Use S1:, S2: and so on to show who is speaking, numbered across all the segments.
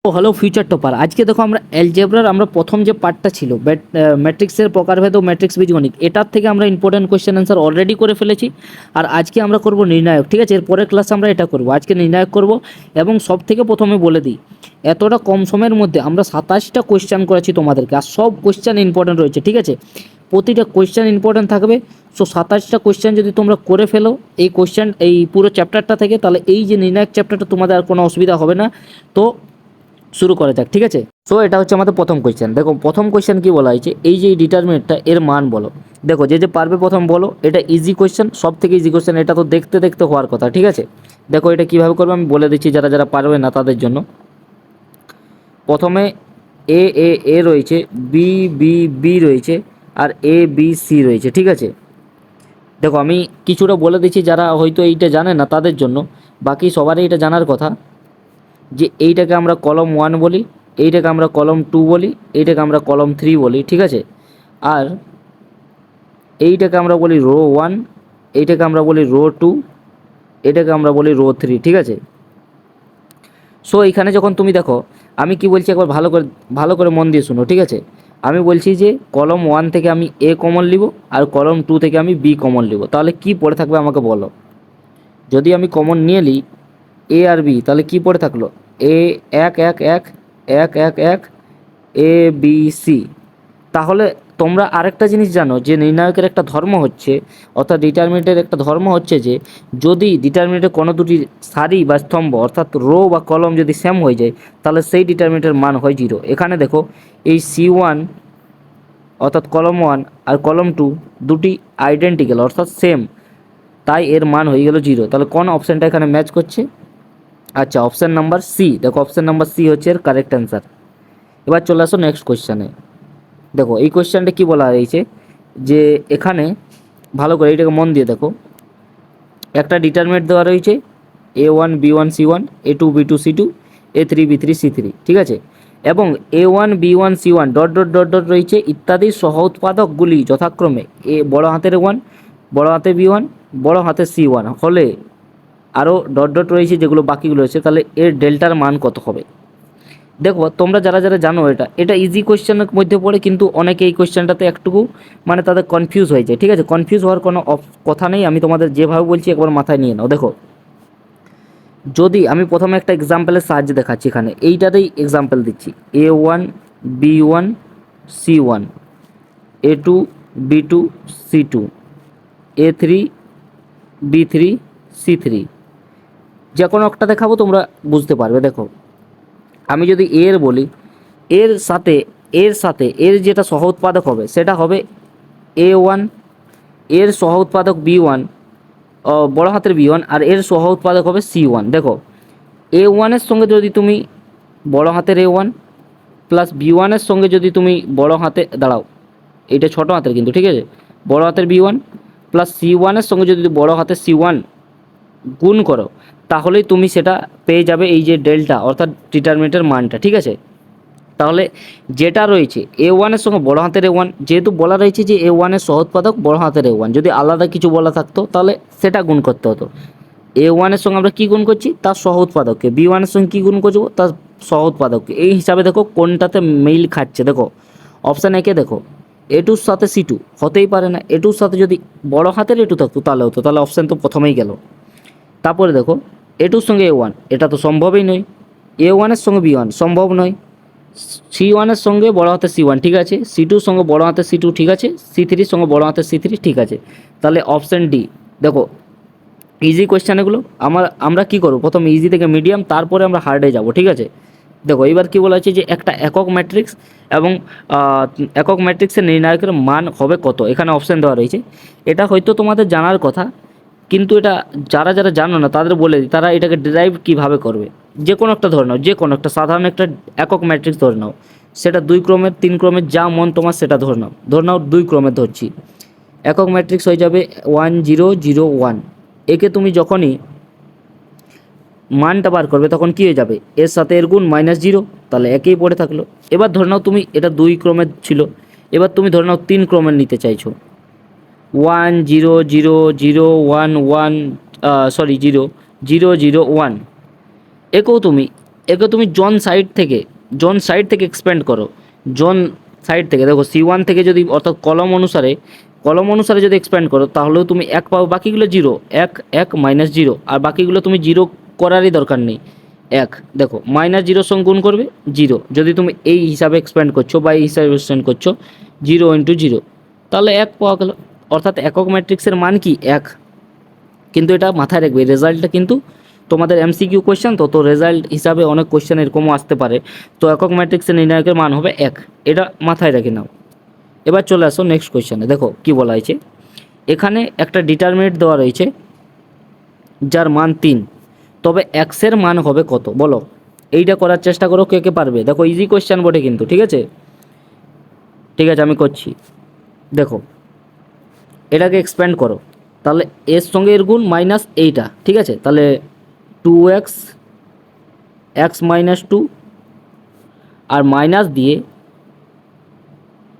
S1: ও hello future topper, আজকে দেখো আমরা অ্যালজেব্রার প্রথম যে পার্টটা ছিল ম্যাট্রিক্সের প্রকারভেদ ও ম্যাট্রিক্স বীজগণিত, এটার থেকে আমরা ইম্পর্টেন্ট কোয়েশ্চেন অ্যান্সার অলরেডি করে ফেলেছি। আর আজকে আমরা করব নির্ণায়ক। ঠিক আছে, এর পরের ক্লাসে আমরা এটা করব, আজকে নির্ণায়ক করব। এবং সব থেকে প্রথমে বলে দিই, এতটা কম সময়ের মধ্যে আমরা 27টা কোয়েশ্চেন করেছি তোমাদেরকে, আর সব কোয়েশ্চেন ইম্পর্টেন্ট রয়েছে। ঠিক আছে, প্রতিটা কোয়েশ্চেন ইম্পর্টেন্ট থাকবে। সো 27টা কোয়েশ্চেন যদি তোমরা করে ফেলো এই কোয়েশ্চেন এই পুরো চ্যাপ্টারটা থেকে, তাহলে এই যে নির্ণায়ক চ্যাপ্টারটা তোমাদের আর কোনো অসুবিধা হবে না। তো শুরু করা যাক। ঠিক আছে, সো এটা হচ্ছে আমাদের প্রথম কোয়েশ্চেন। দেখো প্রথম কোয়েশ্চেন কি বলা হয়েছে, এই যে ডিটারমিনেন্টটা এর মান বলো। দেখো যে যে পারবে প্রথম বলো। এটা ইজি কোয়েশ্চেন, সব থেকে ইজি কোয়েশ্চেন, এটা তো দেখতে দেখতে হওয়ার কথা। ঠিক আছে, দেখো এটা কিভাবে করবে আমি বলে দিচ্ছি যারা যারা পারবে না তাদের জন্য। প্রথমে এ এ এ রয়েছে, বি বি বি রয়েছে, আর এ বি সি রয়েছে। ঠিক আছে, দেখো আমি কিছুটা বলে দিচ্ছি যারা হয়তো এইটা জানে না তাদের জন্য, বাকি সবারই এটা জানার কথা। যে এইটাকে আমরা কলম 1 বলি, এইটাকে আমরা কলম 2 বলি, এইটাকে আমরা কলম 3 বলি। ঠিক আছে, আর এইটাকে আমরা বলি রো 1, এইটাকে আমরা বলি রো 2, এটাকে আমরা বলি রো 3। ঠিক আছে, সো এইখানে যখন তুমি দেখো আমি কি বলছি একবার ভালো করে মন দিয়ে শুনো। ঠিক আছে, আমি বলছি যে কলম 1 থেকে আমি এ কমন নিব, আর কলম 2 থেকে আমি বি কমন নিব, তাহলে কি পড়ে থাকবে আমাকে বলো। যদি আমি কমন নিয়ে নিই এ আর বি, তাহলে কি পড়ে থাকলো, এ এক এক এক এক এক এক এ বি সি। তাহলে তোমরা আরেকটা জিনিস জানো যে নির্ণায়কের একটা ধর্ম হচ্ছে, অর্থাৎ ডিটারমিনেন্টের একটা ধর্ম হচ্ছে যে যদি ডিটারমিনেন্টের কোনো দুটি সারি বা স্তম্ভ অর্থাৎ রো বা কলম যদি সেম হয়ে যায়, তাহলে সেই ডিটারমিনেন্টের মান হয় 0। এখানে দেখো এই C1 অর্থাৎ কলম 1 আর কলম 2 দুটি আইডেন্টিক্যাল অর্থাৎ সেম, তাই এর মান হয়ে গেল 0। তাহলে কোন অপশানটা এখানে ম্যাচ করছে? আচ্ছা, অপশান নাম্বার সি। দেখো অপশান নাম্বার সি হচ্ছে এর কারেক্ট অ্যান্সার। এবার চলে আসো নেক্সট কোয়েশ্চানে। দেখো এই কোয়েশ্চেনটা কি বলা হয়েছে যে এখানে ভালো করে এটাকে মন দিয়ে দেখো, একটা ডিটারমিনেন্ট দেওয়া রয়েছে A1 B1 C1, A2 B2 C2, A3 B3 C3। ঠিক আছে, এবং A1 B1 C1 dot dot dot dot রয়েছে ইত্যাদি সহ উৎপাদকগুলি যথাক্রমে এ বড় হাতের 1, বড় হাতের B1, বড় হাতের C1 হলে আরও ডট ডট রয়েছে যেগুলো বাকিগুলো রয়েছে, তাহলে এর ডেল্টার মান কত হবে? দেখো তোমরা যারা যারা জানো এটা এটা ইজি কোয়েশ্চেনের মধ্যে পড়ে, কিন্তু অনেকে এই কোয়েশ্চেনটাতে একটুকু মানে তাদের কনফিউজ হয়ে যায়। ঠিক আছে, কনফিউজ হওয়ার কোনো কথা নেই, আমি তোমাদের যেভাবে বলছি একবার মাথায় নিয়ে নাও। দেখো যদি আমি প্রথমে একটা এক্সাম্পলের সাহায্যে দেখাচ্ছি, এখানে এইটাতেই এক্সাম্পল দিচ্ছি, A1 B1 C1, A2 B2 C2, A3 B3 C3, যে কোনো একটা দেখাবো তোমরা বুঝতে পারবে। দেখো আমি যদি এর বলি, এর সাথে এর যেটা সহ উৎপাদক হবে সেটা হবে A1, এর সহ উৎপাদক B1 বড় হাতের B1, আর এর সহ উৎপাদক হবে C1। দেখো A1-এর সঙ্গে যদি তুমি বড় হাতের A1 প্লাস B1-এর সঙ্গে যদি তুমি বড় হাতে দাঁড়াও, এটা ছোট হাতের কিন্তু, ঠিক আছে, বড় হাতের B1 প্লাস C1-এর সঙ্গে যদি বড় হাতের C1 গুণ করো, তাহলেই তুমি সেটা পেয়ে যাবে এই যে ডেল্টা অর্থাৎ ডিটারমিনেন্টের মানটা। ঠিক আছে, তাহলে যেটা রয়েছে A1-এর সঙ্গে বড় হাতের A1, যেহেতু বলা রয়েছে যে A1-এর সহোৎপাদক বড় হাতের A1, যদি আলাদা কিছু বলা থাকতো তাহলে সেটা গুণ করতে হতো। A1-এর সঙ্গে আমরা কী গুণ করছি, তার সহোৎপাদককে, B1-এর সঙ্গে কী গুণ করবো, তার সহোৎপাদককে। এই হিসাবে দেখো কোনটাতে মিল খাচ্ছে। দেখো অপশান একে দেখো A2-র সাথে C2 হতেই পারে না, A2-র সাথে যদি বড় হাতের A2 থাকতো তাহলে হতো, তাহলে অপশান তো প্রথমেই গেল। তারপরে দেখো A2-র সঙ্গে A1, এটা তো সম্ভবই নয়। A1-এর সঙ্গে B1 সম্ভব নয়। C1-এর সঙ্গে বড় হাতের C1 ঠিক আছে, C2-র সঙ্গে বড় হাতের C2 ঠিক আছে, C3-র সঙ্গে বড় হাতের C3 ঠিক আছে, তাহলে অপশান ডি। দেখো ইজি কোয়েশ্চেন এগুলো আমরা কি করব, প্রথম ইজি থেকে মিডিয়াম, তারপরে আমরা হার্ডে যাব। ঠিক আছে, দেখো এবার কি বলা হয়েছে যে একটা একক ম্যাট্রিক্স এবং একক ম্যাট্রিক্সের নির্ণায়কের মান হবে কত। এখানে অপশান দেওয়া রয়েছে, এটা হয়তো তোমাদের জানার কথা, কিন্তু এটা যারা যারা জানো না তাদের বলে দিই, তারা এটাকে ডিরাইভ কীভাবে করবে। যে কোনো একটা ধরে নাও, যে কোনো একটা সাধারণ একটা একক ম্যাট্রিক্স ধরে নাও, সেটা 2 ক্রমের 3 ক্রমের যা মন তোমার সেটা ধরে নাও 2 ক্রমের ধরছি। একক ম্যাট্রিক্স হয়ে যাবে 1 0 0 1। একে তুমি যখনই মানটা বার করবে তখন কী হয়ে যাবে, এর সাথে এর গুণ -0, তাহলে একেই পড়ে থাকলো। এবার ধরে নাও তুমি এটা 2 ক্রমের ছিল, এবার তুমি ধরে নাও 3 ক্রমের নিতে চাইছো, 1 0 0 0 1 1 0 0 0 1। একেও তুমি একে তুমি জন সাইড থেকে এক্সপ্যান্ড করো। জন সাইড থেকে দেখো C1 থেকে যদি অর্থাৎ কলম অনুসারে যদি এক্সপ্যান্ড করো তাহলেও তুমি এক পাও, বাকিগুলো জিরো। এক এক মাইনাস জিরো, আর বাকিগুলো তুমি জিরো করারই দরকার নেই। এক দেখো মাইনাস জিরোর সঙ্গে গুণ করবে জিরো, যদি তুমি এই হিসাবে এক্সপ্যান্ড করছো বা এই হিসাবে এক্সপ্যান্ড করছো, জিরো ইন্টু জিরো, তাহলে এক পাওয়া গেল। অর্থাৎ একক ম্যাট্রিক্সের মান কি এক। কিন্তু এটা মাথায় রাখবে, রেজাল্টটা কিন্তু তোমাদের MCQ কোয়েশ্চেন, তো রেজাল্ট হিসাবে অনেক কোয়েশ্চেন এরকমও আসতে পারে। তো একক ম্যাট্রিক্সের নির্ণায়কের মান হবে এক, এটা মাথায় রেখে নাও। এবার চলে আসো নেক্সট কোয়েশ্চেনে। দেখো কি বলা হয়েছে, এখানে একটা ডিটারমিনেন্ট দেওয়া রয়েছে যার মান 3, তবে এক্সের মান হবে কত বলো। এইটা করার চেষ্টা করো, কে কে পারবে। দেখো ইজি কোয়েশ্চেন বটে কিন্তু, ঠিক আছে আমি করছি। দেখো এটাকে এক্সপ্যান্ড করো, তাহলে এর সঙ্গে এর গুণ মাইনাস এইটা, ঠিক আছে। তাহলে 2x x মাইনাস 2 আর মাইনাস দিয়ে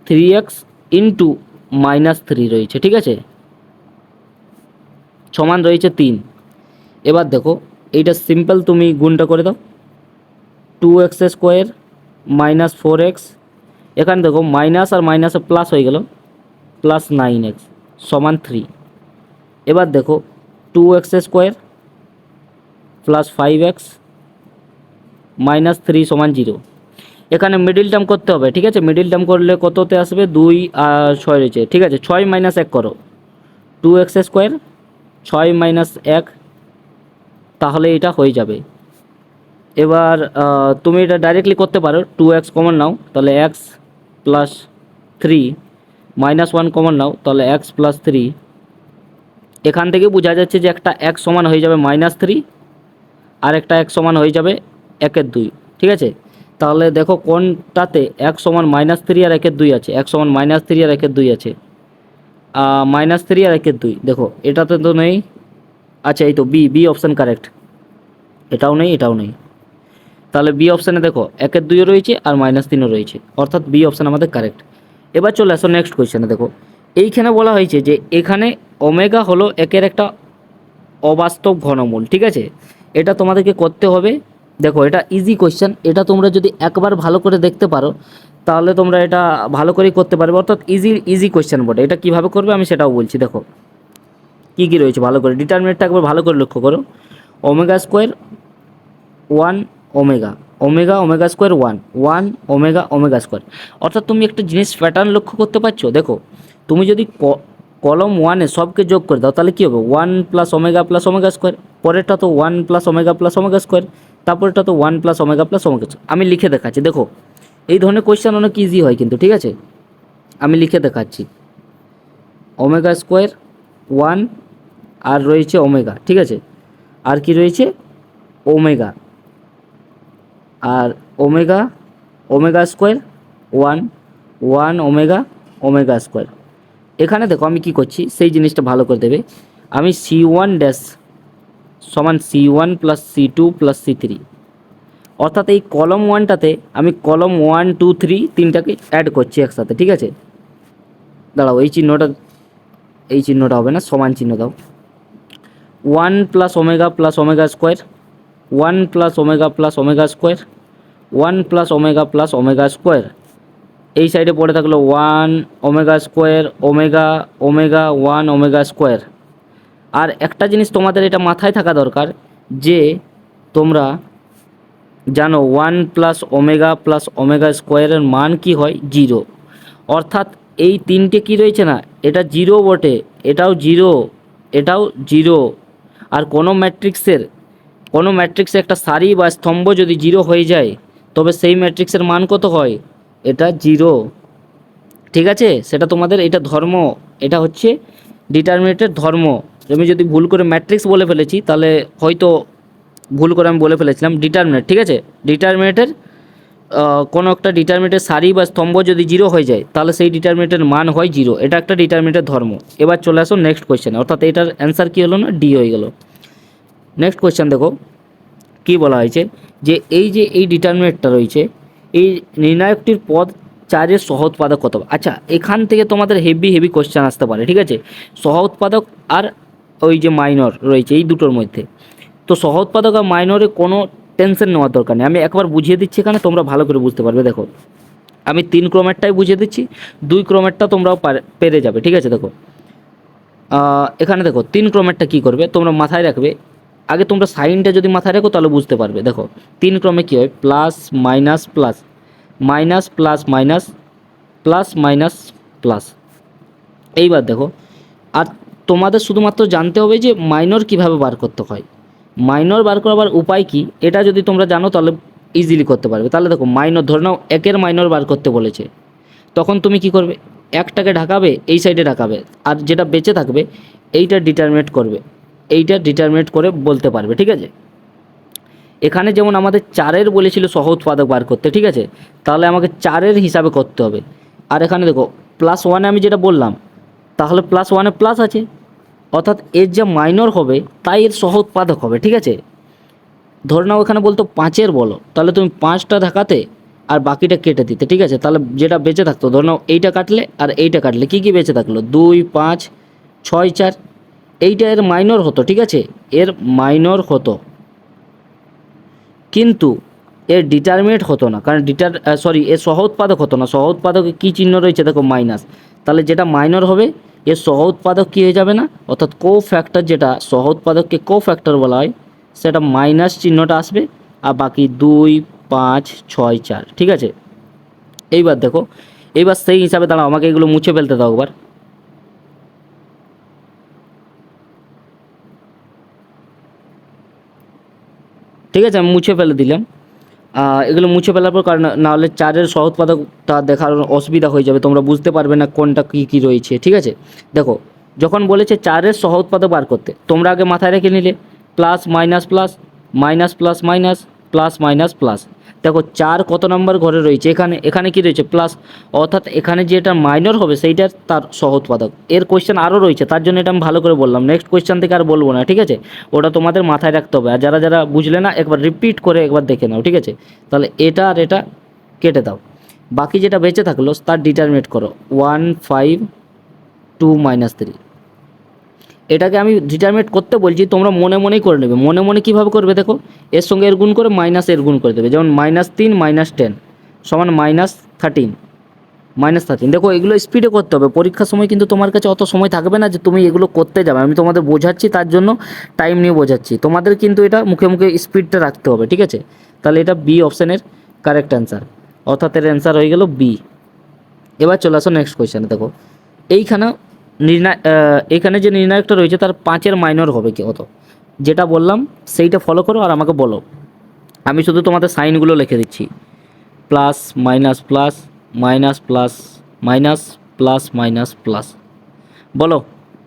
S1: 3x ইন্টু মাইনাস 3 রয়েছে, ঠিক আছে, সমান রয়েছে 3। এবার দেখো এইটা সিম্পল, তুমি গুণটা করে দাও। 2x স্কোয়ার মাইনাস 4x, এখানে দেখো মাইনাস আর মাইনাসে প্লাস হয়ে গেল, প্লাস 9x সমান 3। এবার দেখো 2x square plus 5x minus 3 সমান 0। এখানে মিডিল টার্ম করতে হবে, ঠিক আছে। মিডিল টার্ম করলে কততে আসবে, 2 আর 6 রয়েছে, ঠিক আছে। 6 মাইনাস 1 করো, 2x স্কোয়ার 6 মাইনাস 1, তাহলে এটা হয়ে যাবে। এবার তুমি এটা ডাইরেক্টলি করতে পারো, 2x কমন নাও, তাহলে x প্লাস 3 মাইনাস 1 কমন নাও, তাহলে x প্লাস 3। এখান থেকে বোঝা যাচ্ছে যে একটা x সমান হয়ে যাবে মাইনাস 3, আর একটা x সমান হয়ে যাবে 1/2, ঠিক আছে। তাহলে দেখো কোনটাতে x সমান মাইনাস 3 আর 1/2 আছে, x সমান মাইনাস 3 আর 1/2 আছে, মাইনাস 3 আর 1/2, দেখো এটাতে তো নেই। আচ্ছা এই তো বি অপশান কারেক্ট, এটাও নেই এটাও নেই। তাহলে বি অপশানে দেখো 1/2 রয়েছে আর মাইনাস 3ও রয়েছে, অর্থাৎ বি অপশান আমাদের কারেক্ট। এবার চলে আসো নেক্সট কোয়েশ্চেনে। দেখো এইখানে বলা হয়েছে যে এখানে ওমেগা হলো একের একটা অবাস্তব ঘনমূল, ঠিক আছে। এটা তোমাদেরকে করতে হবে। দেখো এটা ইজি কোয়েশ্চেন, এটা তোমরা যদি একবার ভালো করে দেখতে পারো তাহলে তোমরা এটা ভালো করেই করতে পারবে, অর্থাৎ ইজি কোয়েশ্চেন বটে। এটা কীভাবে করবে আমি সেটাও বলছি। দেখো কী কী রয়েছে ভালো করে, ডিটারমিনেন্টটা একবার ভালো করে লক্ষ্য করো। Omega square 1 omega, omega square 1 omega square. অর্থাৎ তুমি একটা জিনিস প্যাটার্ন লক্ষ্য করতে পারছো। দেখো তুমি যদি কলম 1-এ সবকে যোগ করে দাও তাহলে কী হবে, 1 প্লাস ওমেগা স্কোয়ার, পরেরটা তো 1 প্লাস ওমেগা স্কোয়ার, তারপরেরটা তো 1 প্লাস ওমেগা স্কোয়ার। আমি লিখে দেখাচ্ছি, দেখো এই ধরনের কোয়েশ্চেন অনেক ইজি হয় কিন্তু, ঠিক আছে। আমি লিখে দেখাচ্ছি, ওমেগা স্কোয়ার 1 আর রয়েছে ওমেগা, ঠিক আছে, আর কি রয়েছে ওমেগা, আর ওমেগা স্কোয়ার 1 ওমেগা স্কোয়ার। এখানে দেখো আমি কি করছি সেই জিনিসটা ভালো করে দেবে। আমি C1 ড্যাশ সমান C1 plus C2 plus C3, অর্থাৎ এই কলম 1টাতে আমি কলম 1 2 3 তিনটাকে অ্যাড করছি একসাথে, ঠিক আছে। দাঁড়াও এই চিহ্নটা হবে না, সমান চিহ্ন দাও। 1 plus omega square, 1 plus omega square, 1 plus omega square. এই সাইডে পড়ে থাকলো 1 omega square, omega 1 omega square. আর একটা জিনিস তোমাদের এটা মাথায় থাকা দরকার যে তোমরা জানো 1 প্লাস ওমেগা স্কোয়ারের মান কি হয় 0, অর্থাৎ এই তিনটে কি রয়েছে না, এটা 0 বটে, এটাও 0, এটাও 0। আর কোনো ম্যাট্রিক্সে একটা সারি বা স্তম্ভ যদি 0 হয়ে যায় তবে সেই ম্যাট্রিক্সের মান কত হয়, এটা 0, ঠিক আছে। সেটা তোমাদের এটা ধর্ম, এটা হচ্ছে ডিটারমিনেন্টের ধর্ম। আমি যদি ভুল করে ম্যাট্রিক্স বলে ফেলেছি তাহলে হয়তো ভুল করে আমি বলে ফেলেছিলাম ডিটারমিনেন্ট, ঠিক আছে। ডিটারমিনেন্টের কোনো একটা ডিটারমিনেন্টের সারি বা স্তম্ভ যদি 0 হয়ে যায় তাহলে সেই ডিটারমিনেন্টের মান হয় 0, এটা একটা ডিটারমিনেন্টের ধর্ম। এবার চলে আসো নেক্সট কোয়েশ্চেন, অর্থাৎ এটার অ্যান্সার কী হলো না, ডি হয়ে গেল। নেক্সট কোয়েশ্চেন দেখো কী বলা হয়েছে, যে এই ডিটারমিনেন্টটা রয়েছে, এই নির্ণায়কটির পদ 4-এর সহউৎপাদক কত। আচ্ছা এখান থেকে তোমাদের হেভি কোয়েশ্চেন আসতে পারে, ঠিক আছে। সহউৎপাদক আর ওই যে মাইনর রয়েছে এই দুটোর মধ্যে, তো সহউৎপাদক আর মাইনরে কোনো টেনশন নেওয়ার দরকার নেই, আমি একবার বুঝিয়ে দিচ্ছি এখানে, তোমরা ভালো করে বুঝতে পারবে। দেখো আমি 3 ক্রমেরটাই বুঝিয়ে দিচ্ছি, 2 ক্রমেরটা তোমরাও পেরে যাবে, ঠিক আছে। দেখো এখানে দেখো 3 ক্রমেরটা কী করবে তোমরা মাথায় রাখবে। আগে তোমরা সাইনটা যদি মাথায় রাখো তাহলে বুঝতে পারবে। দেখো 3 ক্রমে কী হয়, plus minus plus, minus plus minus, plus minus plus. এইবার দেখো, আর তোমাদের শুধুমাত্র জানতে হবে যে মাইনর কিভাবে বার করতে হয়। মাইনর বার করবার উপায় কি, এটা যদি তোমরা জানো তাহলে ইজিলি করতে পারবে। তাহলে দেখো মাইনর ধরে নাও 1-এর মাইনর বার করতে বলেছে, তখন তুমি কি করবে, 1টাকে ঢাকাবে, এই সাইডে ঢাকাবে, আর যেটা বেঁচে থাকবে এইটা ডিটারমিনেট করবে, এইটা ডিটারমিনেট করে বলতে পারবে, ঠিক আছে। এখানে যেমন আমাদের 4-এর বলেছিল সহ উৎপাদক বার করতে, ঠিক আছে, তাহলে আমাকে 4-এর হিসাবে করতে হবে। আর এখানে দেখো +1 আমি যেটা বললাম, তাহলে +1-এ প্লাস আছে, অর্থাৎ এর যা মাইনর হবে তাই এর সহ উৎপাদক হবে, ঠিক আছে। ধরে নাও এখানে বলতো 5-এর বলো, তাহলে তুমি 5টা ঢাকাতে আর বাকিটা কেটে দিতে, ঠিক আছে। তাহলে যেটা বেঁচে থাকতো, ধরে নাও এইটা কাটলে আর এইটা কাটলে কী কী বেঁচে থাকলো, 2, 5, 6, 4, এইটা এর মাইনর হতো, ঠিক আছে, এর মাইনর হতো, কিন্তু এর ডিটারমিনেট হতো না, কারণ এর সহ উৎপাদক হতো না। সহ উৎপাদকে কী চিহ্ন রয়েছে দেখো, মাইনাস। তাহলে যেটা মাইনর হবে এর সহ উৎপাদক কী হয়ে যাবে না, অর্থাৎ কো ফ্যাক্টর, যেটা সহ উৎপাদককে কো ফ্যাক্টর বলা হয়, সেটা মাইনাস চিহ্নটা আসবে, আর বাকি 2, 5, 6, 4, ঠিক আছে। এইবার দেখো, এইবার সেই হিসাবে দাঁড়াও, আমাকে এগুলো মুছে ফেলতে দাও একবার। ঠিক আছে, আমি মুছে ফেলে দিলাম। এগুলো মুছে ফেলার পর, কারণ নাহলে 4-এর সহ উৎপাদকটা দেখার অসুবিধা হয়ে যাবে, তোমরা বুঝতে পারবে না কোনটা কী কী রয়েছে, ঠিক আছে। দেখো যখন বলেছে 4-এর সহ উৎপাদক বার করতে, তোমরা আগে মাথায় রেখে নিলে plus minus plus, minus plus minus, plus minus plus. দেখো 4 কত নম্বর ঘরে রয়েছে, এখানে, এখানে কি রয়েছে, প্লাস, অর্থাৎ এখানে যেটা মাইনর হবে সেইটার তার সহ উৎপাদক। এর কোয়েশ্চেন আরও রয়েছে, তার জন্য এটা আমি ভালো করে বললাম, নেক্সট কোয়েশ্চেন থেকে আর বলবো না, ঠিক আছে। ওটা তোমাদের মাথায় রাখতে হবে, আর যারা যারা বুঝলে না একবার রিপিট করে একবার দেখে নাও, ঠিক আছে। তাহলে এটা আর এটা কেটে দাও, বাকি যেটা বেঁচে থাকলো তার ডিটারমিনেট করো, 1, 5, 2, -3। এটাকে আমি ডিটারমিনেট করতে বলছি, তোমরা মনে মনেই করে নেবে। মনে মনে কীভাবে করবে দেখো, এর সঙ্গে এর গুণ করে মাইনাস এর গুণ করে দেবে, যেমন -3 - 10 সমান -13, -13। দেখো এগুলো স্পিডে করতে হবে, পরীক্ষার সময় কিন্তু তোমার কাছে অত সময় থাকবে না যে তুমি এগুলো করতে যাবে। আমি তোমাদের বোঝাচ্ছি, তার জন্য টাইম নিয়ে বোঝাচ্ছি, তোমাদের কিন্তু এটা মুখে মুখে স্পিডটা রাখতে হবে, ঠিক আছে। তাহলে এটা বি অপশানের কারেক্ট অ্যান্সার, অর্থাৎ এর অ্যান্সার হয়ে গেল বি। এবার চলে আসো নেক্সট কোয়েশ্চেনে। দেখো এইখানে এখানে যে নির্ণায়কটা রয়েছে তার 5-এর মাইনর হবে কত, যেটা বললাম সেইটা ফলো করো আর আমাকে বলো। আমি শুধু তোমাদের সাইনগুলো লিখে দিচ্ছি, plus minus plus, minus plus minus, plus minus plus. বলো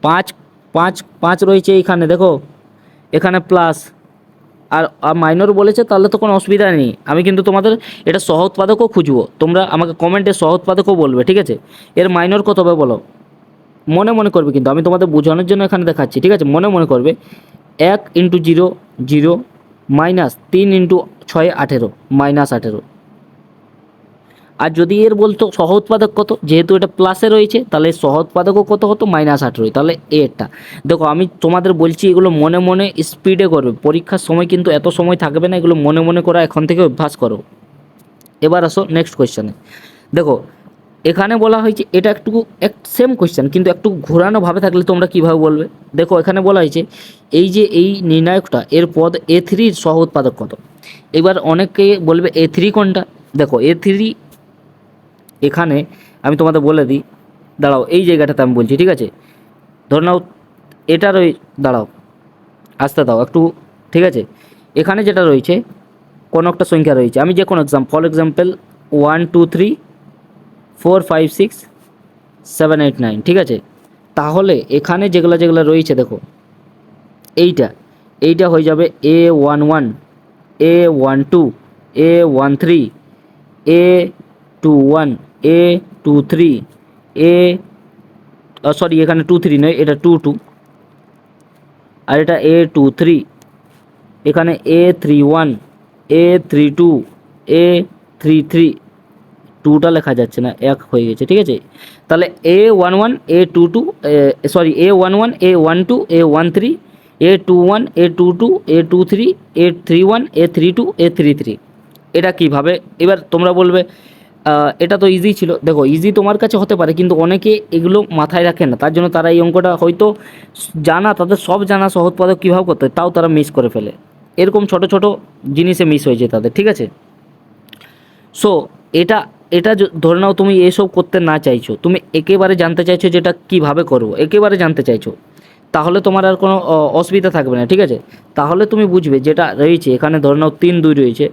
S1: 5, 5, 5 রয়েছে এইখানে, দেখো এখানে প্লাস আর মাইনর বলেছে, তাহলে তো কোনো অসুবিধা নেই। আমি কিন্তু তোমাদের এটা সহ উৎপাদকও খুঁজবো, তোমরা আমাকে কমেন্টে সহ উৎপাদকও বলবে, ঠিক আছে। এর মাইনর কত হবে বলো, মনে মনে করবে, কিন্তু আমি তোমাদের বোঝানোর জন্য এখানে দেখাচ্ছি, ঠিক আছে। মনে মনে করবে, 1 × 0, 0, -3 × 6, 18, -18। আর যদি এর বলতো সহ উৎপাদক কত, যেহেতু এটা প্লাসে রয়েছে তাহলে সহ উৎপাদকও কত হতো, -18। তাহলে এরটা দেখো, আমি তোমাদের বলছি এগুলো মনে মনে স্পিডে করবে, পরীক্ষার সময় কিন্তু এত সময় থাকবে না, এগুলো মনে মনে করা এখন থেকে অভ্যাস করো। এবার আসো নেক্সট কোয়েশ্চেনে। দেখো এখানে বলা হয়েছে, এটা একটু সেম কোয়েশ্চেন, কিন্তু একটু ঘোরানোভাবে থাকলে তোমরা কীভাবে বলবে। দেখো এখানে বলা হয়েছে এই যে এই নির্ণায়কটা, এর পদ A3-র সহ উৎপাদক কত। এবার অনেকে বলবে A3 কোনটা। দেখো A3 এখানে আমি তোমাদের বলে দিই, দাঁড়াও এই জায়গাটাতে আমি বলছি, ঠিক আছে। ধরে নাও এটা দাঁড়াও, আসতে দাও একটু, ঠিক আছে। এখানে যেটা রয়েছে কোনো একটা সংখ্যা রয়েছে, আমি যে কোনো ফর এক্সাম্পল 1, 2, 3, 4, 5, 6, 7, 8, 9, ঠিক আছে। তাহলে এখানে যেগুলো যেগুলো রয়েছে দেখো, এইটা হয়ে যাবে A11, A12, A13, A21, A23, sorry এখানে 23 নয়, এটা 22, আর এটা A23, এখানে A31, A32, A33, 2টা লেখা যাচ্ছে না, 1 হয়ে গেছে, ঠিক আছে। তাহলে A11, A22, sorry A11, A12, A13, A21 A22 A23 A31 A32 A33। এটা কিভাবে, এবার তোমরা বলবে এটা তো ইজি ছিল। দেখো ইজি তোমার কাছে হতে পারে, কিন্তু অনেকে এগুলো মাথায় রাখে না, তার জন্য তারা এই অঙ্কটা হয়তো জানা, তাদের সব জানা সহজপাদক কীভাবে করতে হয় তাও তারা মিস করে ফেলে। এরকম ছোট ছোট জিনিসে মিস হয়ে যায় তাদের, ঠিক আছে। সো এটা এটা ধরে নাও তুমি এসব করতে না চাইছো, তুমি একেবারে জানতে চাইছো যে এটা কীভাবে করবো, একেবারে জানতে চাইছো, তাহলে তোমার আর কোনো অসুবিধা থাকবে না, ঠিক আছে। তাহলে তুমি বুঝবে যেটা রয়েছে এখানে, ধরে নাও 3 2 রয়েছে,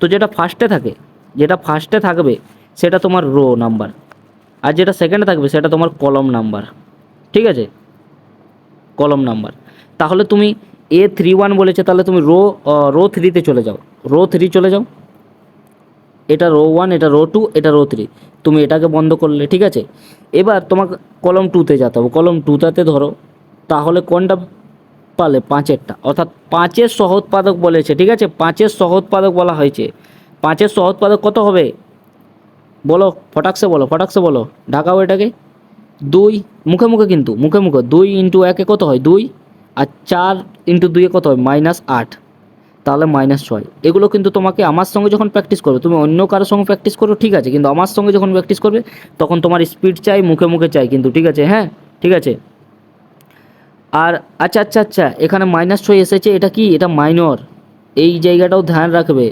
S1: তো যেটা ফার্স্টে থাকে, যেটা ফার্স্টে থাকবে সেটা তোমার রো নাম্বার, আর যেটা সেকেন্ডে থাকবে সেটা তোমার কলম নাম্বার, ঠিক আছে, কলম নাম্বার। তাহলে তুমি A31 বলেছে, তাহলে তুমি রো 3তে চলে যাও, রো 3 চলে যাও, এটা রো 1, এটা রো 2, এটা রো 3, তুমি এটাকে বন্ধ করলে, ঠিক আছে। এবার তোমাকে কলম 2তে যেতে হবে, কলম 2টাতে ধরো, তাহলে কোনটা পালে 5এরটা, অর্থাৎ 5এর সহোৎপাদক বলেছে, ঠিক আছে, 5এর সহোৎপাদক বলা হয়েছে। 5এর সহোৎপাদক কত হবে বলো, ফটাকসে বলো, ফটাকসে বলো, ঢাকাও এটাকে। 2 মুখে মুখে, কিন্তু মুখে মুখে 2 ইন্টু 1 কত হয় 2, আর 4 ইন্টু 2 কত হয় -8, তাহলে -6। এগুলো কিন্তু তোমাকে আমার সঙ্গে যখন প্র্যাকটিস করবে, তুমি অন্য কারোর সঙ্গে প্র্যাকটিস করো, ঠিক আছে, কিন্তু আমার সঙ্গে যখন প্র্যাকটিস করবে তখন তোমার স্পিড চাই, মুখে মুখে চাই কিন্তু, ঠিক আছে, হ্যাঁ, ঠিক আছে। আর আচ্ছা আচ্ছা আচ্ছা, এখানে -6 এসেছে, এটা কি, এটা মাইনর, এই জায়গাটাও ধ্যান রাখবে,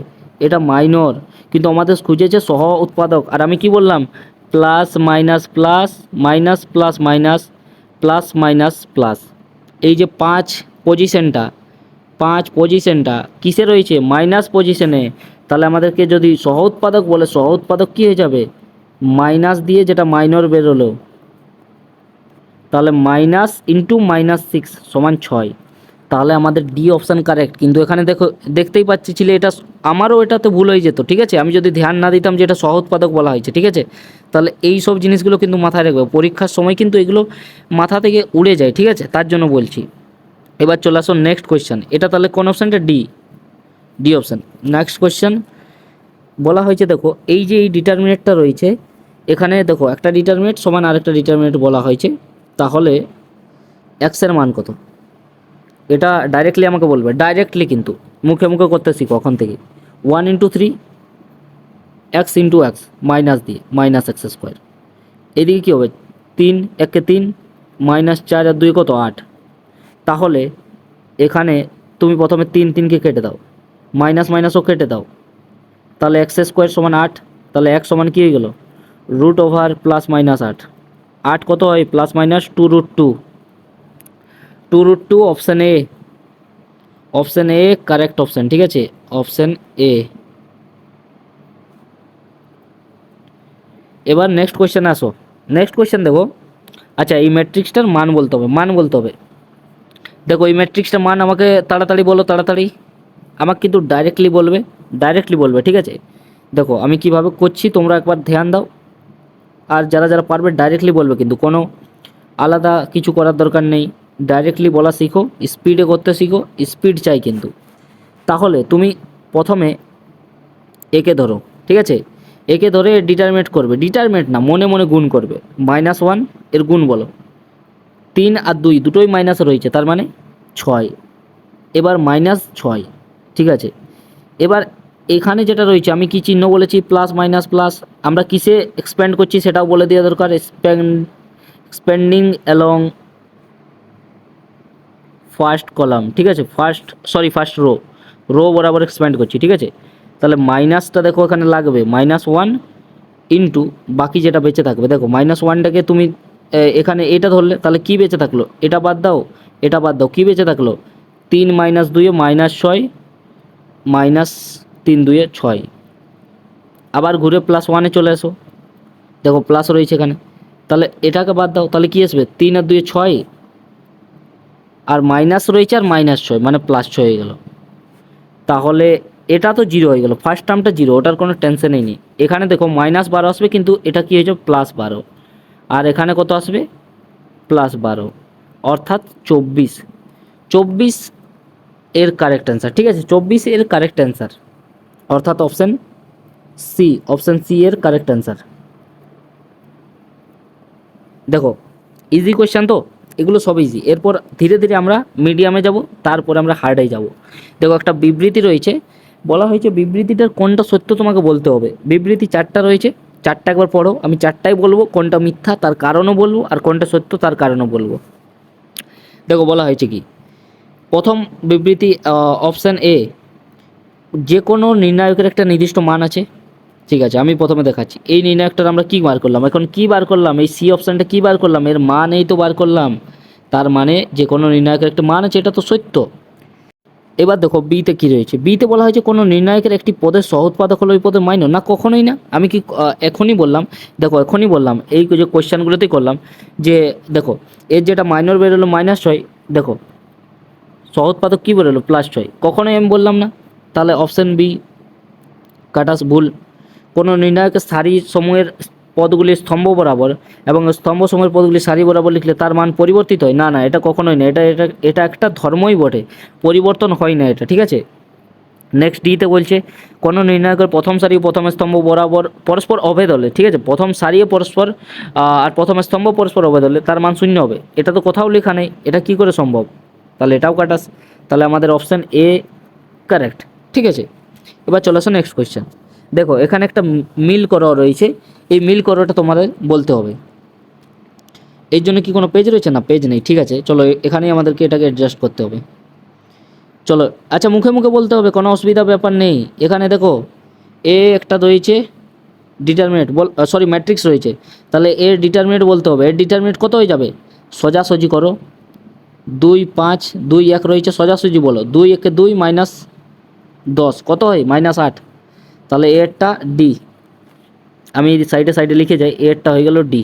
S1: এটা মাইনর, কিন্তু আমাদের খুঁজেছে সহ উৎপাদক। আর আমি কি বললাম, plus minus plus, minus plus minus, plus minus plus, এই যে 5 পজিশনটা কিসে রয়েছে, মাইনাস পজিশনে। তাহলে আমাদেরকে যদি সহ উৎপাদক বলে, সহ উৎপাদক কী হয়ে যাবে, মাইনাস দিয়ে যেটা মাইনর বেরোলো, তাহলে মাইনাস ইন্টু -6 সমান 6। তাহলে আমাদের ডি অপশান কারেক্ট। কিন্তু এখানে দেখো, দেখতেই পাচ্ছিলে এটা, আমারও এটাতে ভুল হয়ে যেত, ঠিক আছে, আমি যদি ধ্যান না দিতাম যে এটা সহ উৎপাদক বলা হয়েছে, ঠিক আছে। তাহলে এই সব জিনিসগুলো কিন্তু মাথায় রাখবে, পরীক্ষার সময় কিন্তু এগুলো মাথা থেকে উড়ে যায়, ঠিক আছে, তার জন্য বলছি। এবার চলে আসো নেক্সট কোয়েশ্চেন, এটা তাহলে কোন অপশানটা, D, D option. Next question বলা হয়েছে, দেখো এই যে এই ডিটারমিনেটটা রয়েছে এখানে, দেখো একটা ডিটারমিনেট সমান আরেকটা ডিটারমিনেট বলা হয়েছে, তাহলে এক্সের মান কত, এটা ডাইরেক্টলি আমাকে বলবে, ডাইরেক্টলি, কিন্তু মুখে মুখে করতে শিখো এখন থেকে। 1 × 3 এক্স ইন্টু এক্স, মাইনাস দিয়ে -x², এদিকে কী হবে, 3 1 3, -4 আর 2 কত 8। তাহলে এখানে তুমি প্রথমে 3 3কে কেটে দাও, মাইনাস মাইনাসও কেটে দাও, তাহলে x² সমান 8, তাহলে x সমান কী হয়ে গেল, √+−8, 8 কত হয় +−2√2, 2√2 option A, option A correct option, ঠিক আছে, অপশান এ। এবার নেক্সট কোয়েশ্চেনে আসো, নেক্সট কোয়েশ্চেন দেখো, আচ্ছা এই ম্যাট্রিক্সটার মান বলতে হবে, মান বলতে হবে। দেখো এই ম্যাট্রিক্সটার মান আমাকে তাড়াতাড়ি বলো, তাড়াতাড়ি, আমাকে কিন্তু ডাইরেক্টলি বলবে, ডাইরেক্টলি বলবে, ঠিক আছে। দেখো আমি কিভাবে করছি তোমরা একবার ধ্যান দাও, আর যারা যারা পারবে ডাইরেক্টলি বলবে, কিন্তু কোনো আলাদা কিছু করার দরকার নেই, ডাইরেক্টলি বলা শিখো, স্পিডে করতে শিখো, স্পিড চাই কিন্তু। তাহলে তুমি প্রথমে একে ধরো, ঠিক আছে, একে ধরে ডিটারমিনেট করবে, ডিটারমিনেট না, মনে মনে গুণ করবে, -1 এর গুণ বলো, 3 আর 2 দুটোই মাইনাস রয়েছে, তার মানে 6, এবার -6, ঠিক আছে। এবার এখানে যেটা রয়েছে, আমি কি চিহ্ন বলেছি, প্লাস মাইনাস প্লাস, আমরা কিসে এক্সপ্যান্ড করছি সেটাও বলে দেওয়া দরকার, এক্সপ্যান্ডিং অ্যালং ফার্স্ট কলাম, ঠিক আছে, ফার্স্ট রো বরাবর এক্সপ্যান্ড করছি, ঠিক আছে। তাহলে মাইনাসটা দেখো এখানে লাগবে, -1 ইন্টু বাকি যেটা বেঁচে থাকবে, দেখো -1টাকে তুমি এখানে এটা ধরলে, তাহলে কি বেঁচে থাকলো, এটা বাদ দাও, এটা বাদ দাও, কি বেঁচে থাকলো, 3 - 2 -6, -3 2 6, আবার ঘুরে +1 চলে এসো, দেখো প্লাস রয়েছে এখানে, তাহলে এটাকে বাদ দাও, তাহলে কি আসবে, 3 আর 2 6, আর মাইনাস রয়েছে আর -6, মানে +6 হয়ে গেল। তাহলে এটা তো 0 হয়ে গেল, ফার্স্ট টার্মটা 0, ওটার কোনো টেনশনেই নেই। এখানে দেখো -12 আসবে, কিন্তু এটা কি হয়েছে +12, আর এখানে কত আসবে +12, অর্থাৎ 24, 24 এর কারেক্ট অ্যান্সার, ঠিক আছে, 24 এর কারেক্ট অ্যান্সার, অর্থাৎ অপশান সি, অপশান সি এর কারেক্ট অ্যান্সার। দেখো ইজি কোয়েশ্চেন তো, এগুলো সব ইজি। এরপর ধীরে ধীরে আমরা মিডিয়ামে যাব, তারপরে আমরা হার্ডে যাব। দেখো একটা বিবৃতি রয়েছে, বলা হয়েছে বিবৃতিটার কোনটা সত্য তোমাকে বলতে হবে। বিবৃতি 4টা রয়েছে, 4টা একবার পড়ো, আমি 4টাই বলবো, কোনটা মিথ্যা তার কারণও বলবো, আর কোনটা সত্য তার কারণও বলবো। দেখো বলা হয়েছে কি, প্রথম বিবৃতি অপশান এ, যে কোনো নির্ণায়কের একটা নির্দিষ্ট মান আছে। ঠিক আছে, আমি প্রথমে দেখাচ্ছি। এই নির্ণায়কটার আমরা কী বার করলাম, এখন কী বার করলাম, এই সি অপশানটা কী বার করলাম, এর মান এই তো বার করলাম। তার মানে যে কোনো নির্ণায়কের একটা মান আছে, এটা তো সত্য। এবার দেখো বিতে কী রয়েছে, বিতে বলা হয়েছে কোনো নির্ণায়কের একটি পদের সহ উৎপাদক হলো ওই পদের মাইনর না, কখনোই না। আমি কি এখনই বললাম, দেখো এখনই বললাম, এই যে কোয়েশ্চেনগুলোতেই করলাম যে দেখো এর যেটা মাইনর বেরোলো -6, দেখো সহ উৎপাদক কী বেরোলো +6, কখনোই আমি বললাম না। তাহলে অপশান বি কাটাস ভুল। কোনো নির্ণায়কের সারি সমূহের পদগুলি স্তম্ভ বরাবর এবং স্তম্ভ সমূহের পদগুলি সারি বরাবর লিখলে তার মান পরিবর্তিত হয় না, না এটা কখনোই না, এটা একটা ধর্মই বটে, পরিবর্তন হয় না এটা, ঠিক আছে। নেক্সট ডিতে বলছে কোনো নির্ণায়কের প্রথম সারি ও প্রথম স্তম্ভ বরাবর পরস্পর অভেদ হলে, ঠিক আছে, প্রথম সারি পরস্পর আর প্রথম স্তম্ভ পরস্পর অভেদ হলে তার মান 0 হবে। এটা তো কোথাও লেখা নেই, এটা কি করে সম্ভব, তাহলে এটাও কাটাস। তাহলে আমাদের অপশান এ কারেক্ট, ঠিক আছে। এবার চলে আসো নেক্সট কোয়েশ্চেন। দেখো এখানে একটা মিল করো রয়েছে, এই মিল করোটা তোমাদের বলতে হবে। এর জন্য কি কোনো পেজ রয়েছে, না পেজ নেই, ঠিক আছে। চলো এখানেই আমাদেরকে এটাকে অ্যাডজাস্ট করতে হবে। চলো আচ্ছা, মুখে মুখে বলতে হবে, কোনো অসুবিধা ব্যাপার নেই। এখানে দেখো এ একটা রয়েছে ডিটারমিনেট, সরি ম্যাট্রিক্স রয়েছে, তাহলে এর ডিটারমিনেট বলতে হবে। এর ডিটারমিনেট কত হয়ে যাবে, সোজাসুজি করো, 2 5 2 1 রয়েছে, সোজাসুজি বলো, 2 1 2 -10 কত হয়, -8। তাহলে এরটা ডি, আমি সাইডে সাইডে লিখে যাই, এরটা হয়ে গেল ডি।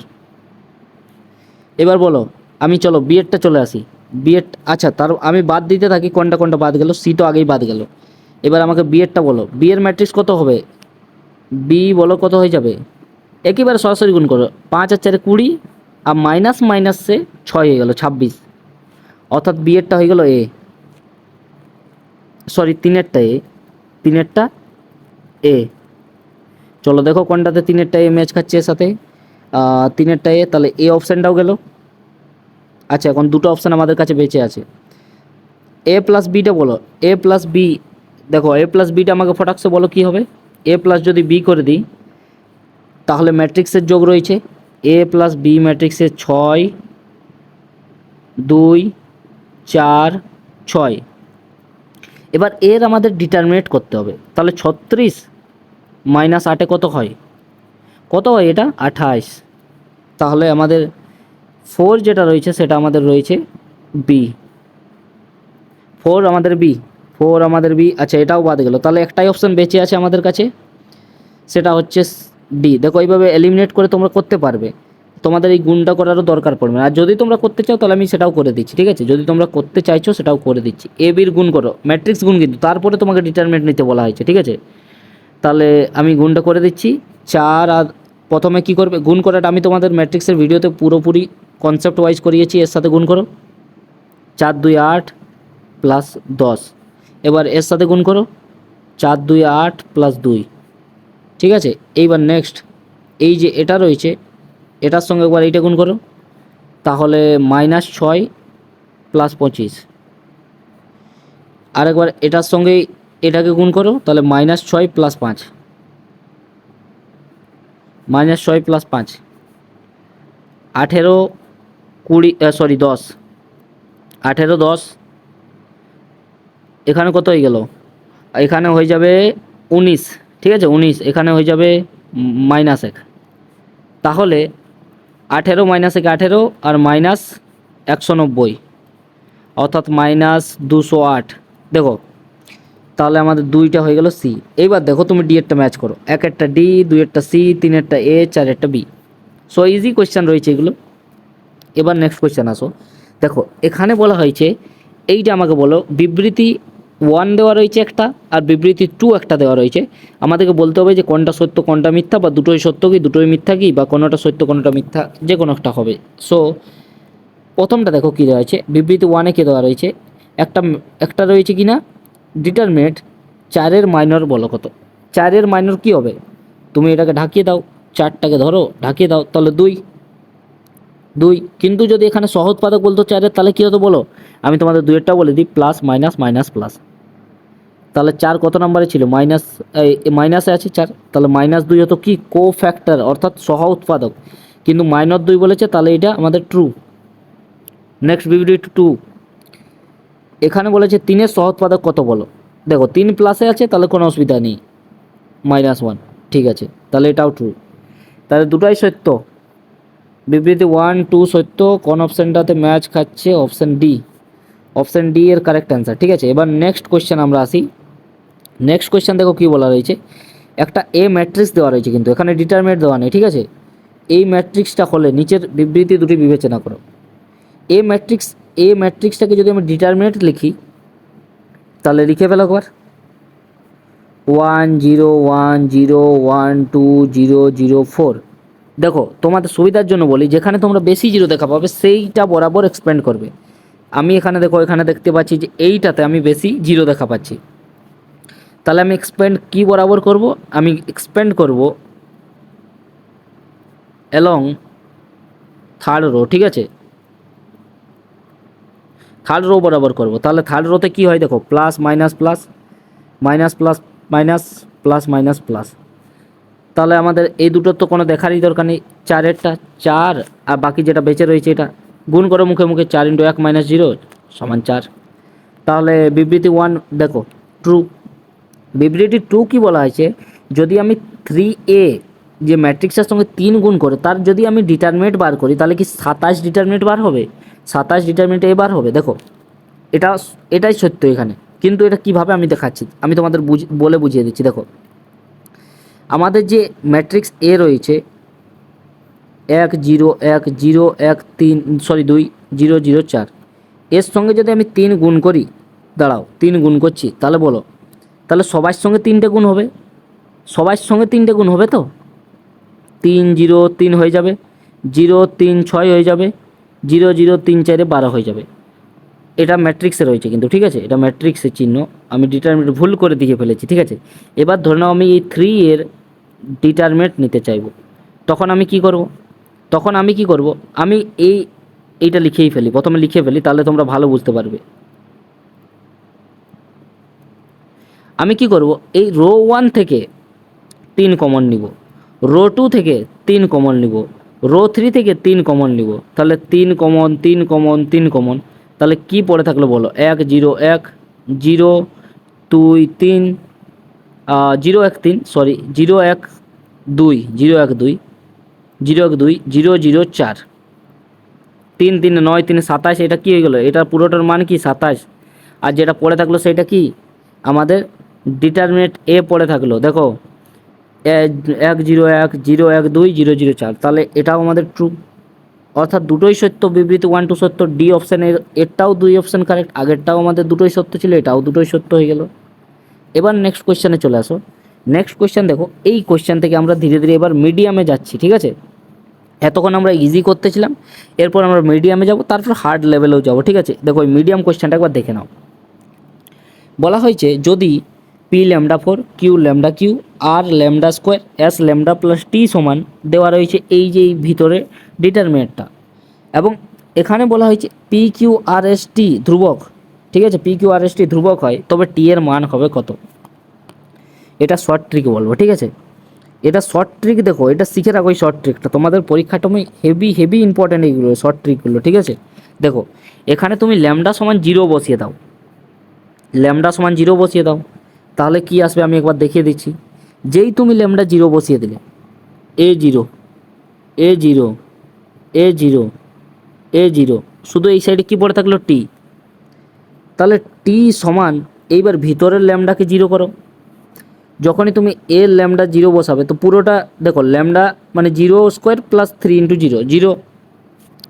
S1: এবার বলো, আমি চলো বিএডটা চলে আসি। বিএড আচ্ছা, তার আমি বাদ দিতে থাকি কোনটা কোনটা বাদ গেল, সি তো আগেই বাদ গেল। এবার আমাকে বিএডটা বলো, বি এর ম্যাট্রিক্স কত হবে, বি বলো কত হয়ে যাবে, একেবারে সরাসরি গুণ করো, 5 আর 4 20 আর মাইনাস মাইনাসে 6 হয়ে গেল 26, অর্থাৎ বিএডটা হয়ে গেল এ, সরি 3-এরটা এ, 3-এরটা এ। চলো দেখো কোনটাতে 3-এরটা এ ম্যাচ খাচ্ছে এর সাথে, 3-এরটা এ, তাহলে এ অপশানটাও গেল। আচ্ছা এখন দুটো অপশান আমাদের কাছে বেঁচে আছে, এ প্লাস বিটা বলো, এ প্লাস বি। দেখো এ প্লাস বিটা আমাকে ফটাকসে বলো কী হবে, এ প্লাস যদি বি করে দিই তাহলে ম্যাট্রিক্সের যোগ রয়েছে, এ প্লাস বি ম্যাট্রিক্সের 6 2 4 6। এবার এর আমাদের ডিটারমিনেট করতে হবে, তাহলে 36 -8 কত হয়, কত হয় এটা 28। তাহলে আমাদের 4 যেটা রয়েছে সেটা আমাদের রয়েছে বি, 4 আমাদের বি, 4 আমাদের বি। আচ্ছা এটাও বাদ গেল, তাহলে একটাই অপশান বেঁচে আছে আমাদের কাছে, সেটা হচ্ছে ডি। দেখো এইভাবে এলিমিনেট করে তোমরা করতে পারবে, তোমাদের এই গুণটা করারও দরকার পড়বে না। আর যদি তোমরা করতে চাও তাহলে আমি সেটাও করে দিচ্ছি, ঠিক আছে, যদি তোমরা করতে চাইছো সেটাও করে দিচ্ছি। এ বির গুণ করো, ম্যাট্রিক্স গুণ কিন্তু, তারপরে তোমাকে ডিটারমিনেট নিতে বলা হয়েছে, ঠিক আছে। তাহলে আমি গুণটা করে দিচ্ছি, 4 আর প্রথমে কি করবে গুণ করাটা আমি তোমাদের ম্যাট্রিক্সের ভিডিওতে পুরোপুরি কনসেপ্ট ওয়াইজ করিয়েছি, এর সাথে গুণ করো, 4 2 8 প্লাস 10। এবার এর সাথে গুণ করো, 4 2 8 প্লাস 2, ঠিক আছে। এইবার নেক্সট এই যে এটা রয়েছে, এটার সঙ্গে একবার এইটা গুণ করো, তাহলে -6 প্লাস 25। আরেকবার এটার সঙ্গেই এটাকে গুণ করো, তাহলে -6 প্লাস 5, -6 প্লাস 5 18 20 সরি 10, 18 10, এখানে কত হয়ে গেল, এখানে হয়ে যাবে 19, ঠিক আছে 19, এখানে হয়ে যাবে -1। তাহলে 18 -1 18 আর -190, অর্থাৎ -208। দেখো তাহলে আমাদের দুইটা হয়ে গেল সি। এইবার দেখো তুমি ডি এরটা ম্যাচ করো, 1-এরটা ডি, 2-এরটা সি, 3-এরটা এ, 4-এরটা বি। সো ইজি কোয়েশ্চেন রয়েছে এগুলো। এবার নেক্সট কোয়েশ্চেন আসো। দেখো এখানে বলা হয়েছে, এইটা আমাকে বলো, বিবৃতি 1 দেওয়া রয়েছে একটা, আর বিবৃতি 2 একটা দেওয়া রয়েছে। আমাদেরকে বলতে হবে যে কোনটা সত্য কোনটা মিথ্যা, বা দুটোই সত্য কি দুটোই মিথ্যা কি, বা কোনোটা সত্য কোনোটা মিথ্যা, যে কোনো একটা হবে। সো প্রথমটা দেখো কী দেওয়া আছে, বিবৃতি 1-এ কী দেওয়া রয়েছে, একটা রয়েছে কি না ডিটারমিনেট 4-এর মাইনর বলো কত, 4-এর মাইনর কী হবে, তুমি এটাকে ঢাকিয়ে দাও, 4টাকে ধরো ঢাকিয়ে দাও, তাহলে 2। 2, কিন্তু যদি এখানে সহ উৎপাদক বলতো 4-এর তাহলে কী হতো বলো? আমি তোমাদের 2-এরটা বলে দিই, প্লাস মাইনাস মাইনাস প্লাস। তাহলে 4 কত নম্বরে ছিল? মাইনাসে আছে 4, তাহলে -2 হতো কি কো ফ্যাক্টর অর্থাৎ সহ উৎপাদক, কিন্তু -2 বলেছে, তাহলে এটা আমাদের ট্রু। নেক্সট বিবৃতি 2, এখানে বলেছে 3-এর সহ উৎপাদক কত বলো? দেখো 3 প্লাসে আছে, তাহলে কোনো অসুবিধা নেই, -1, ঠিক আছে, তাহলে এটাও ট্রু। তাহলে দুটাই সত্য। বিবৃতি 1, 2 সত্য। কোন অপশানটাতে ম্যাচ খাচ্ছে? Option D. অপশান ডি এর কারেক্ট অ্যান্সার, ঠিক আছে। এবার নেক্সট কোয়েশ্চেন আমরা আসি। নেক্সট কোয়েশ্চেন দেখো কী বলা রয়েছে, একটা এ ম্যাট্রিক্স দেওয়া রয়েছে, কিন্তু এখানে ডিটারমিনেন্ট দেওয়া নেই, ঠিক আছে। এই ম্যাট্রিক্সটা হলে নিচের বিবৃতি দুটি বিবেচনা করো। এ ম্যাট্রিক্সটাকে যদি আমি ডিটারমিনেন্ট লিখি, তাহলে লিখে ফেলো একবার, 1 0 1 0 1 2 0 0 4। দেখো তোমাদের সুবিধার জন্য বলি, যেখানে তোমরা বেশি জিরো দেখা পাবে সেইটা বরাবর এক্সপ্যান্ড করবে। আমি এখানে দেখো, এখানে দেখতে পাচ্ছি যে এইটাতে আমি বেশি জিরো দেখা পাচ্ছি, তাহলে আমি এক্সপ্যান্ড কি বরাবর করব? আমি এক্সপ্যান্ড করব অ্যালং থার্ড রো, ঠিক আছে, থার্ড রো বরাবর করব। তাহলে থার্ড রোতে কী হয় দেখো, plus minus plus, minus plus minus, plus minus plus. তাহলে আমাদের এই দুটোর তো কোনো দেখারই দরকার নেই, 4-এরটা 4, আর বাকি যেটা বেঁচে রয়েছে এটা গুণ করো মুখে মুখে, 4 × 1 - 0 = 4। তাহলে বিবৃতি 1 দেখো ট্রু। বিবৃতি 2 কী বলা হয়েছে, যদি আমি 3a যে ম্যাট্রিক্সের সঙ্গে 3 গুণ করে তার যদি আমি ডিটারমিনেন্ট বার করি, তাহলে কি 27 ডিটারমিনেন্ট বার হবে? 27 ডিটারমিনেন্ট এ বার হবে। দেখো এটাই সত্য এখানে, কিন্তু এটা কিভাবে আমি দেখাচ্ছি, আমি তোমাদের বলে বুঝিয়ে দিচ্ছি। দেখো আমাদের যে ম্যাট্রিক্স এ রয়েছে 1 0 1 0 1 3 2 0 0 4, এর সঙ্গে যদি আমি 3 গুণ করি, দাঁড়াও 3 গুণ করছি, তাহলে বলো, তাহলে সবার সঙ্গে 3টে গুণ হবে, সবার সঙ্গে 3টে গুণ হবে তো, 3 0 3 হয়ে যাবে, 0 3 6 হয়ে যাবে, 0 0 3 4 12 হয়ে যাবে। এটা ম্যাট্রিক্সে রয়েছে কিন্তু, ঠিক আছে, এটা ম্যাট্রিক্সের চিহ্ন, আমি ডিটারমিনেন্ট ভুল করে দিয়ে ফেলেছি, ঠিক আছে। এবার ধরে নাও আমি এই 3 এর ডিটারমিনেন্ট নিতে চাইব, তখন আমি কি করব? আমি এইটা লিখেই ফেলি, প্রথমে লিখে ফেলি, তাহলে তোমরা ভালো বুঝতে পারবে। আমি কি করব, এই রো 1 থেকে 3 কমন নিব, রো 2 থেকে 3 কমন নিব, রো 3 থেকে 3 কমন নিব, তাহলে 3 কমন 3 কমন 3 কমন, তাহলে কি পড়ে থাকলো বলো? 1 0 1 0 2 3 0 1 3 সরি 0 1 2 0 1 2 0 1 2 0 0 4, 3 3 9 3 27, এটা কি হয়ে গেলো? এটা পুরোটার মান কি 27, আর যেটা পড়ে থাকলো সেটা কি আমাদের ডিটারমিনেন্ট এ পড়ে থাকলো। দেখো 1 0 1 0 1 2 0 0 4, তাহলে এটাও আমাদের ট্রু, অর্থাৎ দুটোই সত্য। বিবৃতি 1 2 সত্য, ডি অপশানের এরটাও 2 অপশান কারেক্ট, আগেরটাও আমাদের দুটোই সত্য ছিল, এটাও দুটোই সত্য হয়ে গেল। এবার নেক্সট কোয়েশ্চেনে চলে আসো। নেক্সট কোয়েশ্চেন দেখো, এই কোয়েশ্চেন থেকে আমরা ধীরে ধীরে এবার মিডিয়ামে যাচ্ছি, ঠিক আছে। এতক্ষণ আমরা ইজি করতেছিলাম, এরপর আমরা মিডিয়ামে যাব, তারপর হার্ড লেভেলেও যাব, ঠিক আছে। দেখো এই মিডিয়াম কোয়েশ্চেনটা একবার দেখে নাও। বলা হয়েছে যদি P lambda 4 Q lambda Q আর lambda square S lambda plus T সমান দেওয়া রয়েছে এই যে এই ভিতরে ডিটারমিনেন্টটা, এবং এখানে বলা হয়েছে P Q R S T ধ্রুবক, ঠিক আছে, P Q R S T ধ্রুবক হয়, তবে টি এর মান হবে কত? এটা শর্ট ট্রিক বলবো, ঠিক আছে। এটা শর্ট ট্রিক, দেখো এটা শিখে রাখো, এই শর্ট ট্রিকটা তোমাদের পরীক্ষাটা হেভি হেভি ইম্পর্ট্যান্ট এইগুলো শর্ট ট্রিকগুলো, ঠিক আছে। দেখো এখানে তুমি ল্যামডা সমান 0 বসিয়ে দাও, ল্যামডা সমান 0 বসিয়ে দাও, তাহলে কি আসবে আমি একবার দেখিয়ে দিচ্ছি। যেই তুমি ল্যামডা 0 বসিয়ে দিলে, এ 0 এ 0 এ 0 এ 0, শুধু এই সাইডে কি পড়ে থাকলো? টি। তাহলে টি সমান, এইবার ভিতরের ল্যামডাকে 0 করো, যখনই তুমি এর ল্যামডা 0 বসাবে তো পুরোটা দেখো ল্যামডা মানে 0 স্কোয়ার প্লাস 3 × 0 0,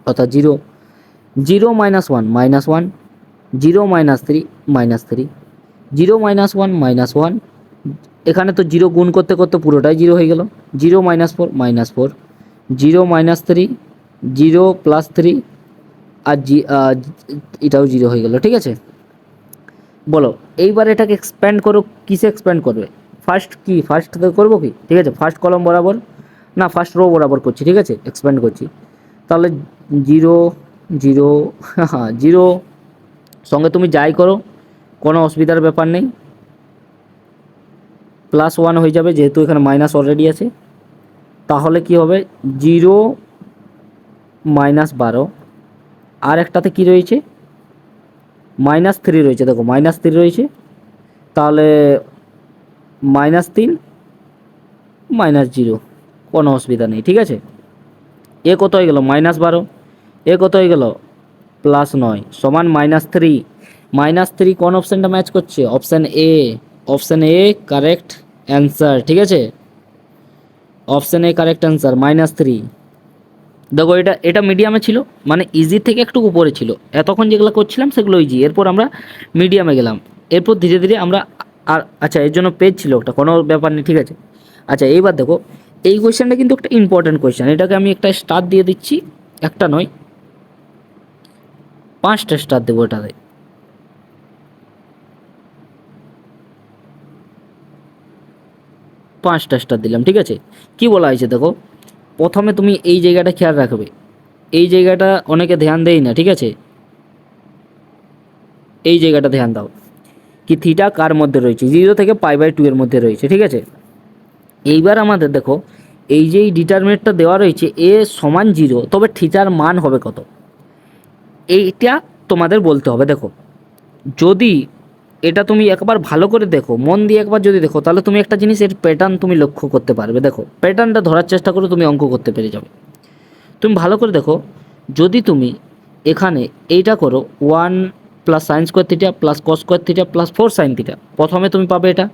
S1: অর্থাৎ 0 0 - 1 -1 0 - 3 -3 0 - 1 -1, এখানে তো 0 গুণ করতে করতে পুরোটাই 0 হয়ে গেল, 0 - 4 -4 0 - 3 0 + 3, আর এটাও 0 হয়ে গেল, ঠিক আছে। বলো এইবার এটাকে এক্সপ্যান্ড করো, কিসে এক্সপ্যান্ড করবে? ফার্স্ট করবো কি, ঠিক আছে, ফার্স্ট কলম বরাবর, না ফার্স্ট রো বরাবর করছি, ঠিক আছে, এক্সপ্যান্ড করছি। তাহলে জিরো জিরো, হ্যাঁ জিরো সঙ্গে তুমি যাই করো কোনো অসুবিধার ব্যাপার নেই, +1 হয়ে যাবে যেহেতু এখানে মাইনাস অলরেডি আছে। তাহলে কি হবে, 0 -12, আর একটাতে কি রয়েছে, -3 রয়েছে, দেখো -3 রয়েছে, তাহলে -3 -0, কোনো অসুবিধা নেই, ঠিক আছে। এ কত হয়ে গেল, -12, এ কত হয়ে গেল, +9 সমান -3, -3 কোন অপশানটা ম্যাচ করছে, option A, option A correct answer, ঠিক আছে, অপশান এ কারেক্ট অ্যান্সার, -3। দেখো এটা এটা মিডিয়ামে ছিল, মানে ইজি থেকে একটু উপরে ছিল, এতক্ষণ যেগুলো করছিলাম সেগুলো ইজি, এরপর আমরা মিডিয়ামে গেলাম, এরপর ধীরে ধীরে আমরা আর আচ্ছা এর জন্য পেজ ছিল ওটা, কোনো ব্যাপার নেই, ঠিক আছে। আচ্ছা এইবার দেখো এই কোয়েশ্চেনটা কিন্তু একটা ইম্পর্টেন্ট কোয়েশ্চেন, এটাকে আমি একটা স্টার দিয়ে দিচ্ছি, একটা নয় 5টা স্টার দেবো এটাতে। পাঁচটা স্টার দিলাম, ঠিক আছে। কি বলা হয়েছে দেখো, প্রথমে তুমি এই জায়গাটা খেয়াল রাখবে, এই জায়গাটা অনেকে ধ্যান দেয় না, ঠিক আছে, এই জায়গাটা ধ্যান দাও, কি থিটা কার মধ্যে রয়েছে, 0 থেকে π/2 এর মধ্যে রয়েছে, ঠিক আছে। এইবার আমাদের দেখো এই যে এই ডিটারমিনেন্টটা দেওয়া রয়েছে এ সমান 0, তবে থিটার মান হবে কত, এইটা তোমাদের বলতে হবে। দেখো যদি এটা তুমি একবার ভালো করে দেখো, মন দিয়ে একবার যদি দেখো, তাহলে তুমি একটা জিনিস এর প্যাটার্ন তুমি লক্ষ্য করতে পারবে। দেখো প্যাটার্নটা ধরার চেষ্টা করো, তুমি অঙ্ক করতে পেরে যাবে। তুমি ভালো করে দেখো, যদি তুমি এখানে এইটা করো 1 + sin² theta + cos² theta + 4 sin theta, প্রথমে তুমি পাবে এটা,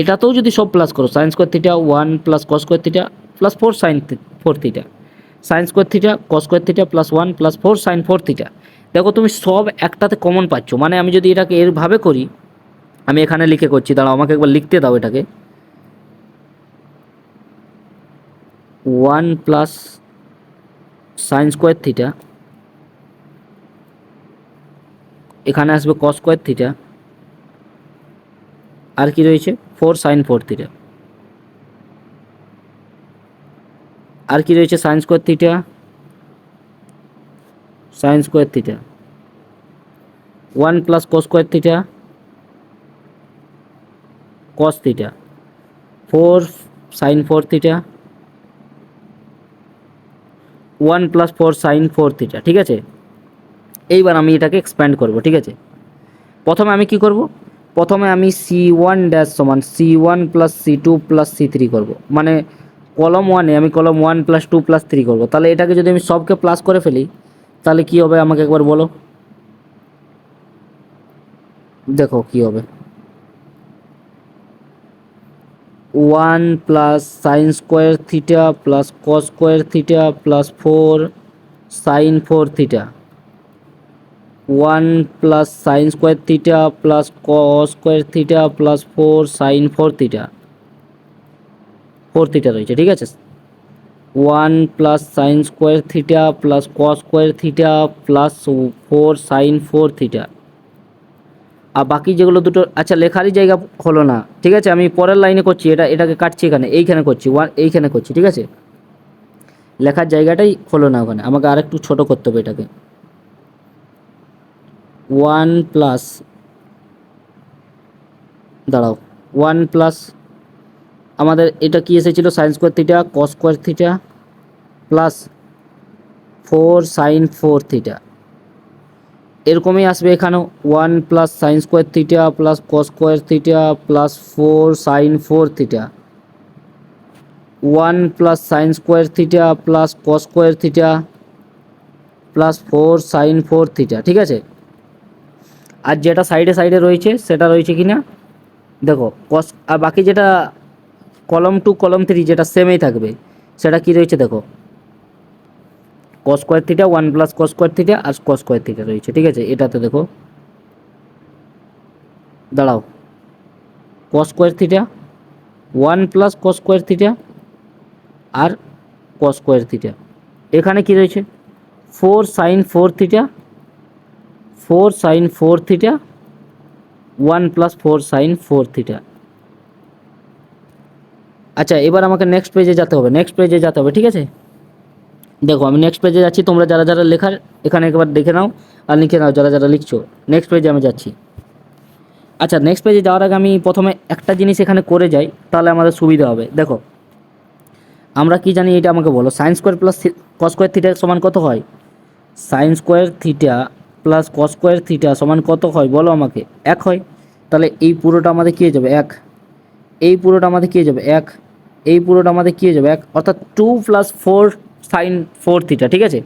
S1: এটাতেও যদি সব প্লাস করো sin² theta 1 + cos² theta + 4 sin 4 theta, sin² theta cos² theta +1 + 4 sin 4 theta, দেখো তুমি সব একটাতে কমন পাচ্ছ। মানে আমি যদি এটাকে এরভাবে করি, আমি এখানে লিখে করছি, দাঁড়াও আমাকে একবার লিখতে দাও এটাকে, 1 + sin² থিটা, এখানে আসবে cos² থিটা, আর কি রয়েছে 4 sin 4 থিটা, আর কি রয়েছে sin² theta, sin² theta, 1 + cos² theta, cos theta, 4 sin 4 theta, 1 + 4 sin 4 theta, ঠিক আছে। এইবার আমি এটাকে এক্সপ্যান্ড করব, ঠিক আছে। প্রথমে আমি কি করব, প্রথমে আমি c1 ড্যাশ সমান c1 + c2 + c3 করব, মানে কলম 1-এ আমি কলম 1 + 2 + 3 করব। তাহলে এটাকে যদি আমি সবকে প্লাস করে ফেলি, তাহলে কি হবে আমাকে একবার বলো, দেখো কি হবে, 1 + sin² theta + cos² theta + 4 sin 4 theta, 1 + sin² theta + cos² theta + 4 sin 4 theta, 4 theta রয়েছে, ঠিক আছে। 1 + sin² theta + cos² theta + 4 sin 4 theta, আর বাকি যেগুলো দুটো আচ্ছা লেখারই জায়গা হলো না, ঠিক আছে, আমি পরের লাইনে করছি, এটাকে কাটছি, এইখানে করছি, এইখানে করছি, ঠিক আছে, লেখার জায়গাটাই হলো না ওখানে, আমাকে আরেকটু ছোট করতে হবে এটাকে। 1 প্লাস, দাঁড়াও, 1 প্লাস আমাদের এটা কি এসেছিলো sin² theta cos² theta plus 4 sin 4 theta, এরকমই আসবে এখানেও 1 + sin² theta + cos² theta + 4 sin 4 theta, 1 + sin² theta + cos² theta + 4 sin 4 theta, ঠিক আছে। আর যেটা সাইডে সাইডে রয়েছে সেটা রয়েছে কি না দেখো cos, আর বাকি যেটা কলম 2 কলম 3 যেটা সেমই থাকবে সেটা কি রয়েছে দেখো, cos² থিটা 1 + cos² থিটা আর cos² থিটা রয়েছে, ঠিক আছে। এটাতে দেখো, দাঁড়াও, cos² থিটা 1 + cos² থিটা আর cos² থিটা, এখানে কি রয়েছে 4 sin 4 theta, 4 sin 4 theta, 1 + 4 sin 4 theta. আচ্ছা এবার আমাকে নেক্সট পেজে যেতে হবে, ঠিক আছে। দেখো আমি নেক্সট পেজে যাচ্ছি, তোমরা যারা যারা লেখার এখানে একবার দেখে নাও আর লিখে নাও যারা যারা লিখছো। নেক্সট পেজে আমি যাচ্ছি। আচ্ছা, নেক্সট পেজে যাওয়ার আগে আমি প্রথমে একটা জিনিস এখানে করে যাই, তাহলে আমাদের সুবিধা হবে। দেখো আমরা কি জানি, এটা আমাকে বলো। Sine square plus cos square theta সমান কত হয়? Sine square theta plus cos square theta সমান কত হয় বলো আমাকে? এক হয়। তাহলে এই পুরোটা আমাদের কী হয়ে যাবে? এক। এই পুরোটা আমাদের কী হয়ে যাবে? এক। এই পুরোটা আমাদের কী হয়ে যাবে? এক। অর্থাৎ 2 + 4 সাইন 4 থিটা। ঠিক আছে,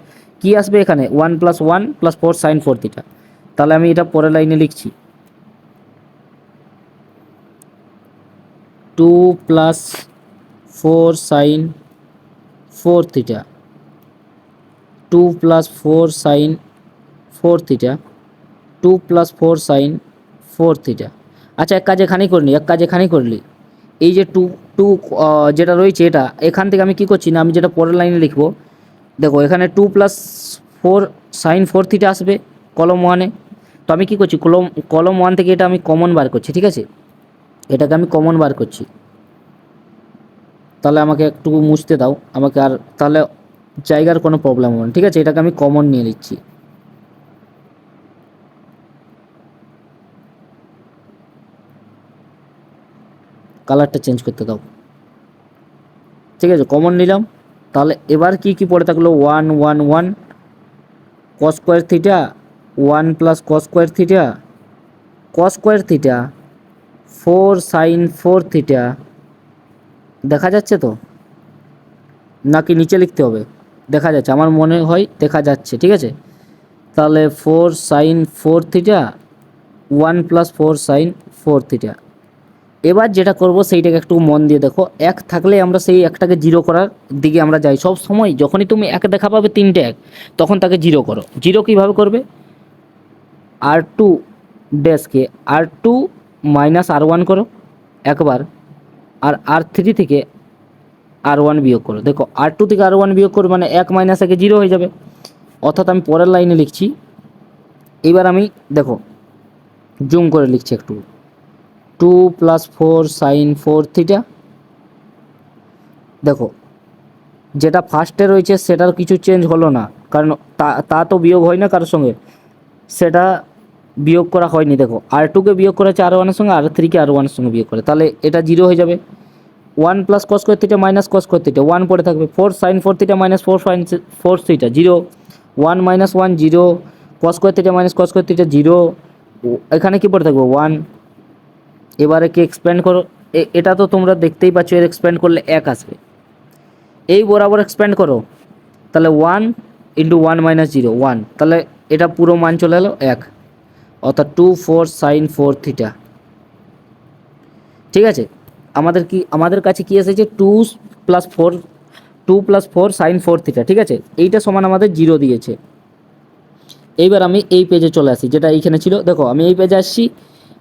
S1: কী আসবে এখানে? 1 + 1 + 4 সাইন 4 থিটা। তাহলে আমি এটা পরের লাইনে লিখছি, 2 + 4 sine 4 theta, 2 + 4 sine 4 theta, 2 + 4 sine 4 theta. আচ্ছা, এক কাজ এখানেই করলি, এক কাজ এখানেই করলি। এই যে টু টু যেটা রয়েছে এটা এখান থেকে আমি কি করছি না, আমি যেটা পরের লাইনে লিখবো, দেখো এখানে 2 + 4 সাইন 4 থিটা আসবে কলম ওয়ানে। তো আমি কী করছি, কলম ওয়ান থেকে এটা আমি কমন বার করছি। ঠিক আছে, এটাকে আমি কমন বার করছি। তাহলে আমাকে একটু মুছতে দাও আমাকে, আর তাহলে জায়গার কোনো প্রবলেম হবে না। ঠিক আছে, এটাকে আমি কমন নিয়ে নিচ্ছি। কালারটা চেঞ্জ করতে দাও। ঠিক আছে, কমন নিলাম। তাহলে এবার কি কি পড়ে থাকলো? 1 1 1 cos square theta, 1 + cos square theta, cos square theta, 4 sine 4 theta. দেখা যাচ্ছে তো নাকি নিচে লিখতে হবে? দেখা যাচ্ছে, আমার মনে হয় দেখা যাচ্ছে। ঠিক আছে, তাহলে 4 সাইন 4 থিটা, 1 + 4 সাইন 4 থিটা। এবার যেটা করব সেইটাকে একটু মন দিয়ে দেখো। এক থাকলে আমরা সেই একটাকে জিরো করার দিকে আমরা যাই সব সময়। যখনই তুমি এক দেখা পাবে তিনটে এক, তখন তাকে জিরো করো। জিরো কীভাবে করবে? R2 ড্যাশকে R2 - R1 করো একবার, আর R3 থেকে R1 বিয়োগ করো। দেখো R2 থেকে R1 বিয়োগ করো মানে 1 - 1 জিরো হয়ে যাবে। অর্থাৎ আমি পরের লাইনে লিখছি। এবার আমি দেখো জুম করে লিখছি একটু, 2 + 4 সাইন 4 থিটা। দেখো যেটা ফার্স্টে রয়েছে সেটার কিছু চেঞ্জ হলো না, কারণ তা তো বিয়োগ হয় না কারোর সঙ্গে, সেটা বিয়োগ করা হয়নি। দেখো R2কে বিয়োগ করেছে R1-এর সঙ্গে, R3কে R1-এর সঙ্গে বিয়োগ করে, তাহলে এটা জিরো হয়ে যাবে। 1 + cos square theta - cos square theta, 1 পড়ে থাকবে। 4 sine 4 theta - 4 sine 4 theta, zero. 1 - 1 zero, cos square theta - cos square theta zero, এখানে কি পড়ে থাকবে? 1। এবারে কি এক্সপ্যান্ড করো, এটা তো তোমরা দেখতেই পাচ্ছ, এর এক্সপ্যান্ড করলে 1 আসবে। এই বরাবর এক্সপ্যান্ড করো, তাহলে 1 × 1 - 0 1, তাহলে এটা পুরো মান চলে এলো 1। অর্থাৎ 2 4 সাইন 4 থিটা। ঠিক আছে, আমাদের কাছে কি এসেছে? 2 + 4, 2 + 4 সাইন 4 থিটা। ঠিক আছে, এইটা সমান আমাদের জিরো দিয়েছে। এইবার আমি এই পেজে চলে আসি, যেটা এইখানে ছিল। দেখো আমি এই পেজে আসছি,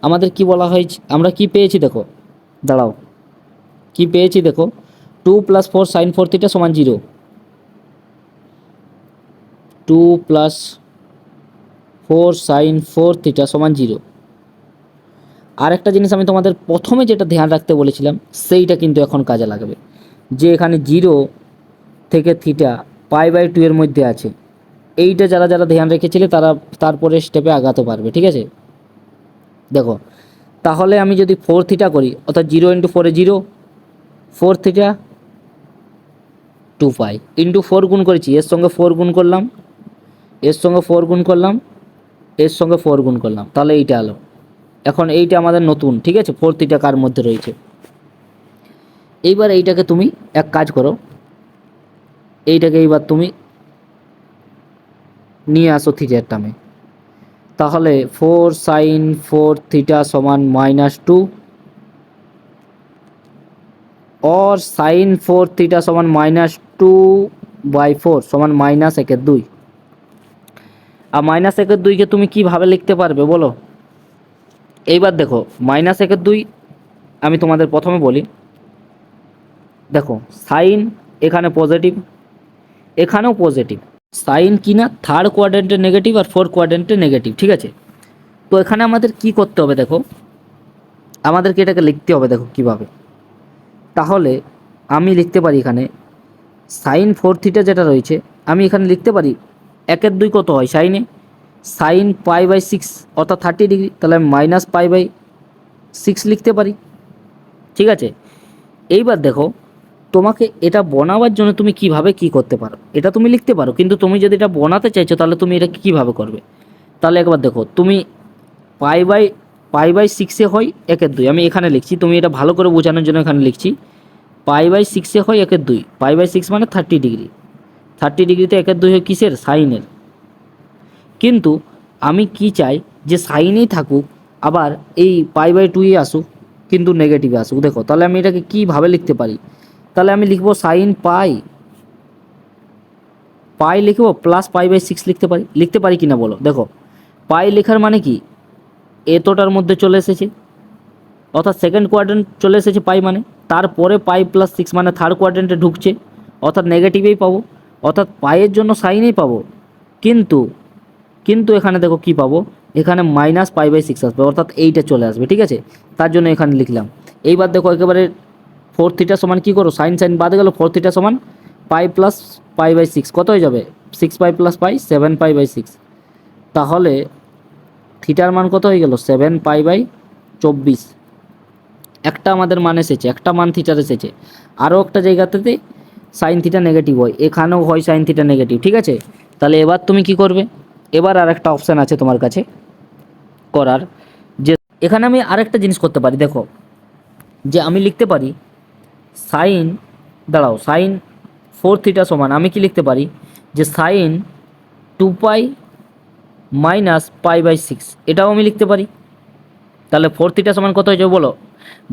S1: আমাদের কি বলা হয়েছে, আমরা কি পেয়েছি দেখো, দাঁড়াও কি পেয়েছি দেখো, 2 + 4 সাইন 4 থিটা সমান জিরো, 2 + 4 সাইন 4 থিটা সমান জিরো। আর একটা জিনিস আমি তোমাদের প্রথমে যেটা ধ্যান রাখতে বলেছিলাম সেইটা কিন্তু এখন কাজে লাগবে, যে এখানে 0 থেকে থিটা π/2 এর মধ্যে আছে। এইটা যারা যারা ধ্যান রেখেছিলে তারা তারপরে স্টেপে আগাতে পারবে। ঠিক আছে, দেখো তাহলে আমি যদি 4 থিটা করি, অর্থাৎ 0 × 4 = 0, 4 থিটা 2π × 4 গুণ করেছি, এর সঙ্গে 4 গুণ করলাম, এর সঙ্গে 4 গুণ করলাম, এর সঙ্গে 4 গুণ করলাম, তাহলে এইটা আলো। এখন এইটা আমাদের নতুন। ঠিক আছে, 4 থিটা কার মধ্যে রয়েছে। এইবার এইটাকে তুমি এক কাজ করো, এইটাকে এইবার তুমি নিয়ে আসো থিটার টার্মে। তাহলে 4 সাইন 4 থিটা সমান -2, और সাইন 4 থিটা সমান -2/4 সমান -1/2। আর -1/2কে তুমি কীভাবে লিখতে পারবে বলো? এইবার দেখো -1/2 আমি তোমাদের প্রথমে বলি। দেখো সাইন এখানে পজিটিভ, এখানেও পজিটিভ। সাইন কি না থার্ড কোয়াড্রেন্টে নেগেটিভ আর ফোর্থ কোয়াড্রেন্টে নেগেটিভ। ঠিক আছে, তো এখানে আমাদের কি করতে হবে দেখো, আমাদেরকে এটাকে লিখতে হবে। দেখো কিভাবে, তাহলে আমি লিখতে পারি এখানে সাইন 4 থিটা যেটা রয়েছে আমি এখানে লিখতে পারি 1/2 কত হয় সাইনে, সাইন π/6 অর্থাৎ 30 ডিগ্রি, তাহলে আমি -π/6 লিখতে পারি। ঠিক আছে, এইবার দেখো তোমাকে এটা বানাবার জন্য তুমি কিভাবে কি করতে পারো, এটা তুমি লিখতে পারো, কিন্তু তুমি যদি এটা বানাতে চাইছো তাহলে তুমি এটা কিভাবে করবে। তাহলে একবার দেখো, তুমি π/6 হয় 1/2, আমি এখানে লিখছি, তুমি এটা ভালো করে বোঝানোর জন্য এখানে লিখছি। π/6 হয় 1/2, π/6 মানে 30 ডিগ্রি, 30 ডিগ্রিতে 1/2 হয় কিসের, সাইনের। কিন্তু আমি কি চাই যে সাইনেই থাকুক, আবার এই π/2 আসুক, কিন্তু নেগেটিভে আসুক। দেখো তাহলে আমি এটাকে কীভাবে লিখতে পারি, তাহলে আমি লিখবো সাইন পাই লিখবো প্লাস π/6 লিখতে পারি কি না বলো। দেখো পাই লেখার মানে কি, এতটার মধ্যে চলে এসেছে, অর্থাৎ সেকেন্ড কোয়াড্রেন্ট চলে এসেছে পাই মানে, তারপরে π+6 মানে থার্ড কোয়াড্রেন্টে ঢুকছে, অর্থাৎ নেগেটিভেই পাবো, অর্থাৎ পাইয়ের জন্য সাইনেই পাবো। কিন্তু কিন্তু এখানে দেখো কি পাবো, এখানে -π/6 আসবে, অর্থাৎ এইটা চলে আসবে। ঠিক আছে, তার জন্য এখানে লিখলাম। এইবার দেখো একেবারে 4θ সমান কী করো, সাইন বাদে গেল, 4θ সমান π+π/6 কত হয়ে যাবে, 6π + π 7π/6, তাহলে থিটার মান কত হয়ে গেল, 7π/24। একটা আমাদের মান এসেছে, একটা মান থিটার এসেছে। আরও একটা জায়গাতে সাইন থিটা নেগেটিভ হয়, এখানেও হয় সাইন থিটা নেগেটিভ। ঠিক আছে, তাহলে এবার তুমি কি করবে, এবার আর একটা অপশান আছে তোমার কাছে করার, যে এখানে আমি আরেকটা জিনিস করতে পারি। দেখো যে আমি লিখতে পারি সাইন, দাঁড়াও, সাইন 4θ সমান আমি কি লিখতে পারি, যে সাইন 2π - π/6, এটাও আমি লিখতে পারি। তাহলে 4θ সমান কত হয়ে যাবে বলো,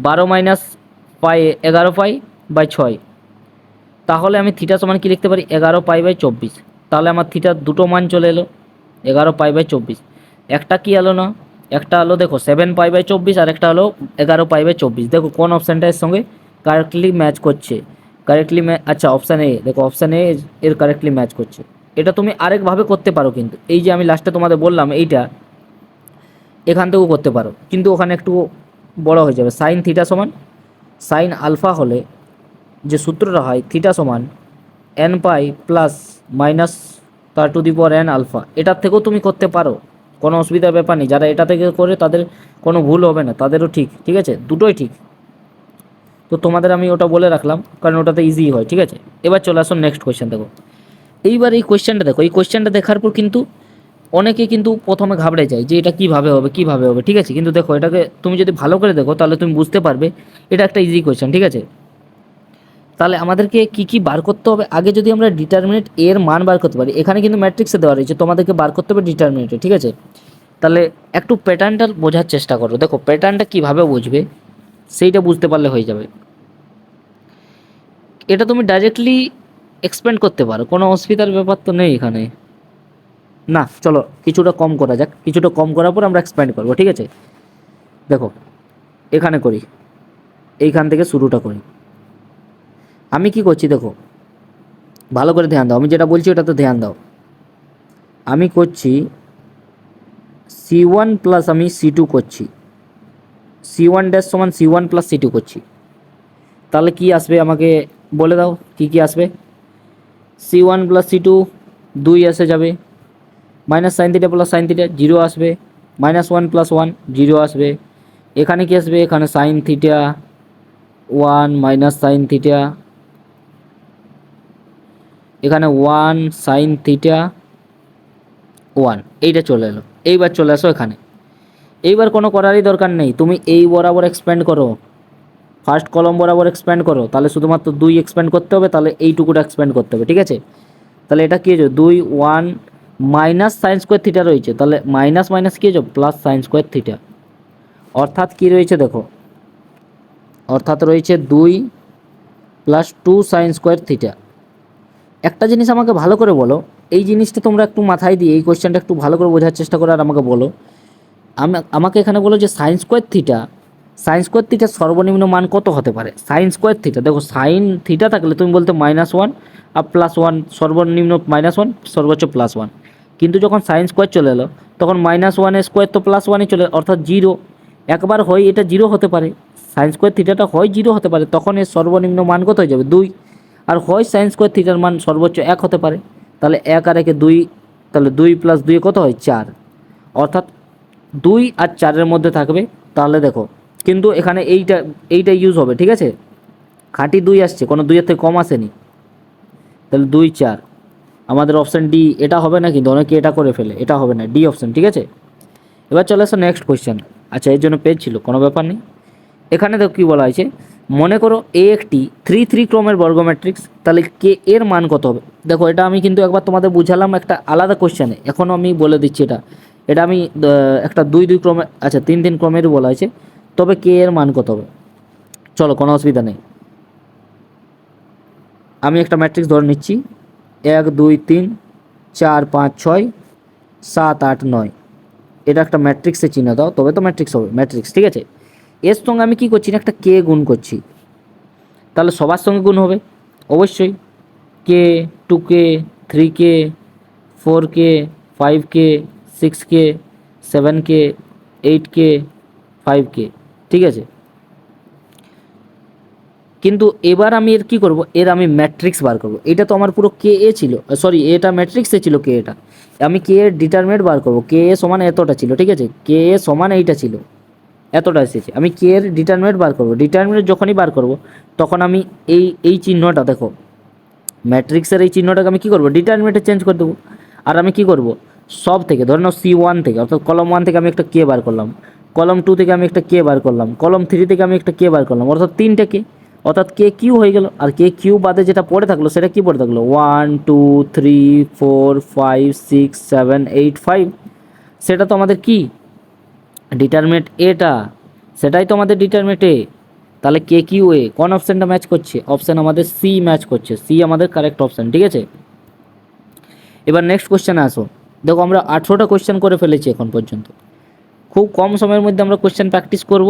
S1: 12 - π 11π/6, তাহলে আমি থিটা সমান কি লিখতে পারি, 11π/24। তাহলে আমার থিটার দুটো মান চলে এলো, 11π/24। একটা কি এলো না, একটা হলো দেখো 7π/24, আর একটা হলো 11π/24। দেখো কোন অপশানটা এর সঙ্গে কারেক্টলি ম্যাচ করছে, আচ্ছা অপশান এ, দেখো অপশান এ এর কারেক্টলি ম্যাচ করছে। এটা তুমি আরেকভাবে করতে পারো, কিন্তু এই যে আমি লাস্টে তোমাদের বললাম এইটা, এখান থেকেও করতে পারো, কিন্তু ওখানে একটু বড় হয়ে যাবে। সাইন থিটা সমান, সাইন আলফা হলে যে সূত্রটা হয়, থিটা সমান nπ প্লাস মাইনাস তার to the power n alpha, এটার থেকেও তুমি করতে পারো, কোনো অসুবিধার ব্যাপার নেই। যারা এটা থেকে করে তাদের কোনো ভুল হবে না, তাদেরও ঠিক, ঠিক আছে, দুটোই ঠিক। তো তোমাদের আমি ওটা বলে রাখলাম, কারণ ওটাতে ইজি হয়। ঠিক আছে, এবার চলে আসো নেক্সট কোয়েশ্চেন। দেখো এইবার এই কোয়েশ্চেনটা দেখো, এই কোয়েশ্চেনটা দেখার পর কিন্তু অনেকে কিন্তু প্রথমে ঘাবড়ে যায় যে এটা কীভাবে হবে কীভাবে হবে। ঠিক আছে, কিন্তু দেখো এটাকে তুমি যদি ভালো করে দেখো তাহলে তুমি বুঝতে পারবে এটা একটা ইজি কোয়েশ্চেন। ঠিক আছে, তাহলে আমাদেরকে কি কি বার করতে হবে, আগে যদি আমরা ডিটারমিনেন্ট এর মান বার করতে পারি, এখানে কিন্তু ম্যাট্রিক্সে দেওয়া রয়েছে, তোমাদেরকে বার করতে হবে ডিটারমিনেন্টে। ঠিক আছে, তাহলে একটু প্যাটার্নটা বোঝার চেষ্টা করো। দেখো প্যাটার্নটা কীভাবে বুঝবে সেইটা বুঝতে পারলে হয়ে যাবে। এটা তুমি ডাইরেক্টলি এক্সপ্লেন করতে পারো, কোনো অসুবিধার ব্যাপার তো নেই এখানে। না চলো কিছুটা কম করা যাক, কিছুটা কম করার পর আমরা এক্সপ্লেন করবো। ঠিক আছে, দেখো এখানে করি, এইখান থেকে শুরুটা করি। আমি কি করছি দেখো, ভালো করে ধ্যান দাও, আমি যেটা বলছি ওটাতে ধ্যান দাও। আমি করছি C1 প্লাস আমি C2 করছি, C1 ড্যাশ সমান C1 প্লাস C2 করছি। তাহলে কি আসবে আমাকে বলে দাও, কি কি আসবে। C1 প্লাস C2 2 এসে যাবে, minus sine theta plus sine theta 0 আসবে, -1 + 1 0 আসবে। এখানে কি আসবে, এখানে sine theta 1 minus sine theta, এখানে 1 সাইন থিটা 1, এইটা চলে এলো। এইবার চলে আসো এখানে, এইবার কোনো করারই দরকার নেই, তুমি এই বরাবর এক্সপ্যান্ড করো, ফার্স্ট কলম বরাবর এক্সপ্যান্ড করো, তাহলে শুধুমাত্র 2 এক্সপ্যান্ড করতে হবে, তাহলে এইটুকুটা এক্সপ্যান্ড করতে হবে। ঠিক আছে, তাহলে এটা কী হয়েছে 2 1 মাইনাস সাইন স্কোয়ার থিটা রয়েছে, তাহলে মাইনাস মাইনাস কী হয়েছে প্লাস সাইন স্কোয়ার থিটা, অর্থাৎ কী রয়েছে দেখো, অর্থাৎ রয়েছে 2 + 2 সাইন স্কোয়ার থিটা। একটা জিনিস আমাকে ভালো করে বলো, এই জিনিসটা তোমরা একটু মাথায় দিয়ে এই কোয়েশ্চেনটা একটু ভালো করে বোঝার চেষ্টা করো, আর আমাকে বলো, আমাকে এখানে বলো যে সাইন স্কোয়ার থিটার সর্বনিম্ন মান কত হতে পারে। সাইন স্কোয়ার থিটা, দেখো সাইন থিটা থাকলে তুমি বলতে -1 আর +1, সর্বনিম্ন -1 সর্বোচ্চ +1, কিন্তু যখন সাইন স্কোয়ার চলে এলো তখন -1 স্কোয়ার তো +1ই চলে, অর্থাৎ 0। একবার হয় এটা 0 হতে পারে, সাইন স্কোয়ার থিটাটা হয় 0 হতে পারে, তখন এর সর্বনিম্ন মান কত হয়ে যাবে 2, আর হয় সাইন স্কোয়ার থিটার মান সর্বোচ্চ 1 হতে পারে, তাহলে 1 আর 1 2, তাহলে 2 + 2 কত হয় 4, অর্থাৎ 2 আর 4-এর মধ্যে থাকবে। তাহলে দেখো কিন্তু এখানে এইটা ইউজ হবে, ঠিক আছে, খাঁটি 2 আসছে, কোনো 2-এর থেকে কম আসেনি। তাহলে 2 4 আমাদের অপশান ডি এটা হবে না, কিন্তু অনেকে এটা করে ফেলে, এটা হবে না, ডি অপশান, ঠিক আছে। এবার চলে আসো নেক্সট কোয়েশ্চেন। আচ্ছা, এর জন্য পেজ ছিল, কোনো ব্যাপার নেই। এখানে দেখো কী বলা হয়েছে, মনে করো এ একটি 3 ক্রমের বর্গ ম্যাট্রিক্স, তাহলে কে এর মান কত হবে। দেখো এটা আমি কিন্তু একবার তোমাদের বুঝালাম একটা আলাদা কোয়েশ্চেনে, এখনও আমি বলে দিচ্ছি এটা। এটা আমি একটা 2 ক্রমে, আচ্ছা 3 ক্রমেরই বলা হয়েছে, তবে কে এর মান কত হবে। চলো, কোনো অসুবিধা নেই। আমি একটা ম্যাট্রিক্স ধরে নিচ্ছি, 1 2 3 4 5 6 7 8 9, এটা একটা ম্যাট্রিক্সের চিহ্ন দাও, তবে তো ম্যাট্রিক্স হবে, ম্যাট্রিক্স, ঠিক আছে। এর সঙ্গে আমি কি করছি না, একটা কে গুণ করছি, তাহলে সবার সঙ্গে গুণ হবে অবশ্যই। কে, 2K, 3K, 4K, 5K, 6K, 7K, 8K, 5K, ঠিক আছে। কিন্তু এবার আমি এর কী করব, এর আমি ম্যাট্রিক্স বার করব। এটা তো আমার পুরো কে এ ছিল, সরি এটা ম্যাট্রিক্সে ছিল কে এটা, আমি কে এর ডিটারমিনেন্ট বার করব। কে এ সমান এতটা ছিল, ঠিক আছে, কে এ সমান এইটা ছিল, এতটা এসেছে, আমি কে এর ডিটারমিনেন্ট বার করব। ডিটারমিনেন্ট যখনই বার করব তখন আমি এই চিহ্নটা দেখো, ম্যাট্রিক্সের এই চিহ্নটাকে আমি কী করবো, ডিটারমিনেন্টে চেঞ্জ করে দেবো। আর আমি কী করব, সব থেকে ধরে নাও C1 থেকে, অর্থাৎ কলম 1 থেকে আমি একটা কে বার করলাম, কলম 2 থেকে আমি একটা কে বার করলাম, কলম 3 থেকে আমি একটা কে বার করলাম, অর্থাৎ 3টে কে, অর্থাৎ কে কিউ হয়ে গেল। আর কে কিউ বাদে যেটা পড়ে থাকলো সেটা কী পড়ে থাকলো, 1 2 3 4 5 6 7 8 5, সেটা তো আমাদের কি ডিটারমিনেন্ট এটা, সেটাই তো আমাদের ডিটারমিনেন্ট এ। তাহলে কে কিউ এ কোন অপশানটা ম্যাচ করছে, অপশান আমাদের সি ম্যাচ করছে, সি আমাদের কারেক্ট অপশান, ঠিক আছে। এবার নেক্সট কোশ্চেনে আসো। দেখো আমরা 18টা কোশ্চেন করে ফেলেছি এখন পর্যন্ত, খুব কম সময়ের মধ্যে আমরা কোশ্চেন প্র্যাকটিস করব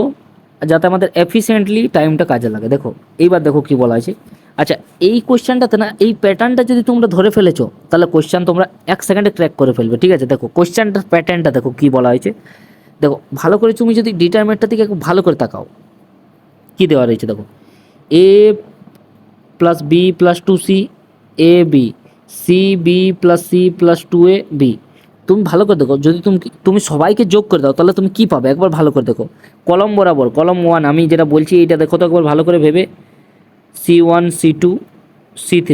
S1: যাতে আমাদের এফিসিয়েন্টলি টাইমটা কাজে লাগে। দেখো এইবার দেখো কি বলা আছে। আচ্ছা, এই কোশ্চেনটাতে না, এই প্যাটার্নটা যদি তোমরা ধরে ফেলেছো তাহলে কোশ্চেন তোমরা 1 সেকেন্ডে ক্র্যাক করে ফেলবে, ঠিক আছে। দেখো কোশ্চেনটার প্যাটার্নটা দেখো কী বলা হয়েছে, দেখো ভালো করে তুমি যদি ডিটারমিনেন্টটা দিকে একটু ভালো করে তাকাও, কী দেওয়া রয়েছে দেখো, A plus B plus 2C A B, C B plus C plus 2A B. তুমি ভালো করে দেখো, যদি তুমি সবাইকে যোগ করে দাও তাহলে তুমি কি পাবে, একবার ভালো করে দেখো। কলম বরাবর কলম 1 আমি যেটা বলছি এইটা দেখো তো একবার ভালো করে ভেবে, C1 C2 C3,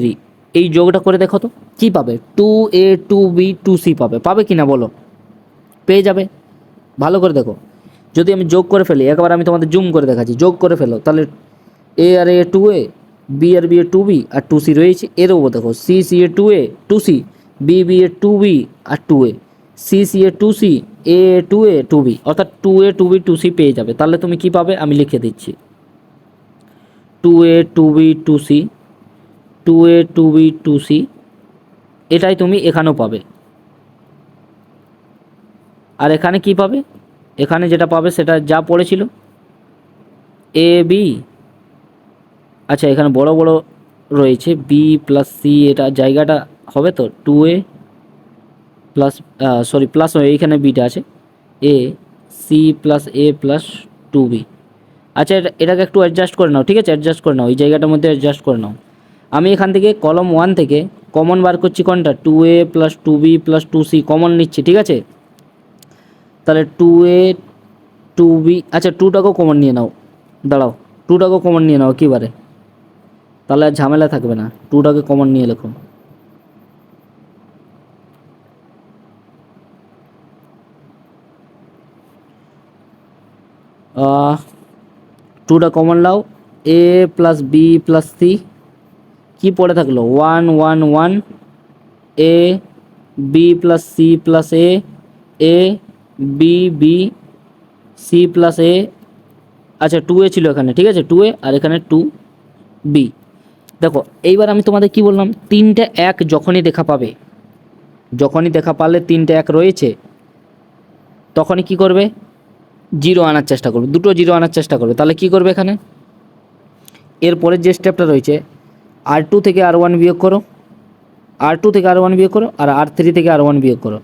S1: এই যোগটা করে দেখো তো কী পাবে, 2A 2B 2C পাবে, পাবে কি না বলো, পেয়ে যাবে। ভালো করে দেখো, যদি আমি যোগ করে ফেলি, একবার আমি তোমাদের জুম করে দেখাচ্ছি, যোগ করে ফেলো, তাহলে এ আর এ 2A, B R B A 2B R 2C রয়েছে। এর ওপর দেখো C C A 2A 2C, B B A 2B R 2A, C C A 2C, A 2A 2B, অর্থাৎ 2A 2B 2C পেয়ে যাবে। তাহলে তুমি কি পাবে আমি লিখে দিচ্ছি, 2A 2B 2C, 2A 2B 2C, এটাই তুমি এখানেও পাবে। আর এখানে কি পাবে, এখানে যেটা পাবে সেটা যা পড়েছিল এ বি, আচ্ছা এখানে বড় বড় রয়েছে বি প্লাস সি, এটা জায়গাটা হবে তো 2A প্লাস, সরি প্লাস এইখানে বিটা আছে, A C plus A plus 2B। আচ্ছা এটাকে একটু অ্যাডজাস্ট করে নাও, ঠিক আছে, অ্যাডজাস্ট করে নাও, এই জায়গাটার মধ্যে অ্যাডজাস্ট করে নাও। আমি এখান থেকে কলম 1 থেকে কমন বার করছি কোনটা, 2A plus 2B plus 2C common নিচ্ছি, ঠিক আছে। তাহলে 2A 2B, আচ্ছা 2টাকেও কমন নিয়ে নাও, দাঁড়াও 2টাকেও কমন নিয়ে নাও একেবারে, তাহলে আর ঝামেলা থাকবে না, 2টাকে কমন নিয়ে লেখো। টুটা কমন লাও, এ প্লাস বি প্লাস সি, কী পড়ে থাকলো 1 1 1, A B plus C plus A B B C plus এ, আচ্ছা 2A ছিল এখানে, ঠিক আছে 2A, আর এখানে 2B। দেখো এইবার আমি তোমাদের কি বললাম, 3টে 1 যখনই দেখা পাবে, যখনই দেখা পারলে 3টে 1 রয়েছে, তখনই কি করবে, জিরো আনার চেষ্টা করবে, দুটো জিরো আনার চেষ্টা করবে। তাহলে কি করবে এখানে, এরপরের যে স্টেপটা রয়েছে, R2 থেকে R1 বিয়োগ করো, R2 থেকে R1 বিয়োগ করো, আর R3 থেকে R1 বিয়োগ করো,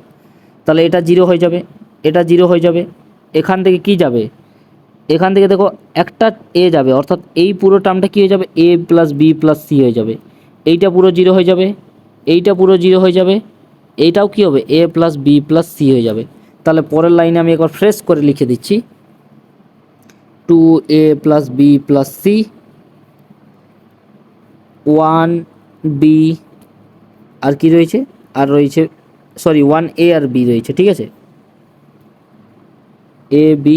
S1: তাহলে এটা জিরো হয়ে যাবে, এটা জিরো হয়ে যাবে। এখান থেকে কি যাবে, এখান থেকে দেখো একটা এ যাবে, অর্থাৎ এই পুরো টার্মটা কী হয়ে যাবে, A plus B plus C হয়ে যাবে, এইটা পুরো জিরো হয়ে যাবে, এইটা পুরো জিরো হয়ে যাবে, এইটাও কি হবে এ প্লাস বি প্লাস সি হয়ে যাবে। তাহলে পরের লাইনে আমি একবার ফ্রেশ করে লিখে দিচ্ছি, 2a plus B plus C, 1b আর কি রয়েছে, আর রয়েছে সরি 1a আর বি রয়েছে, ঠিক আছে, A B,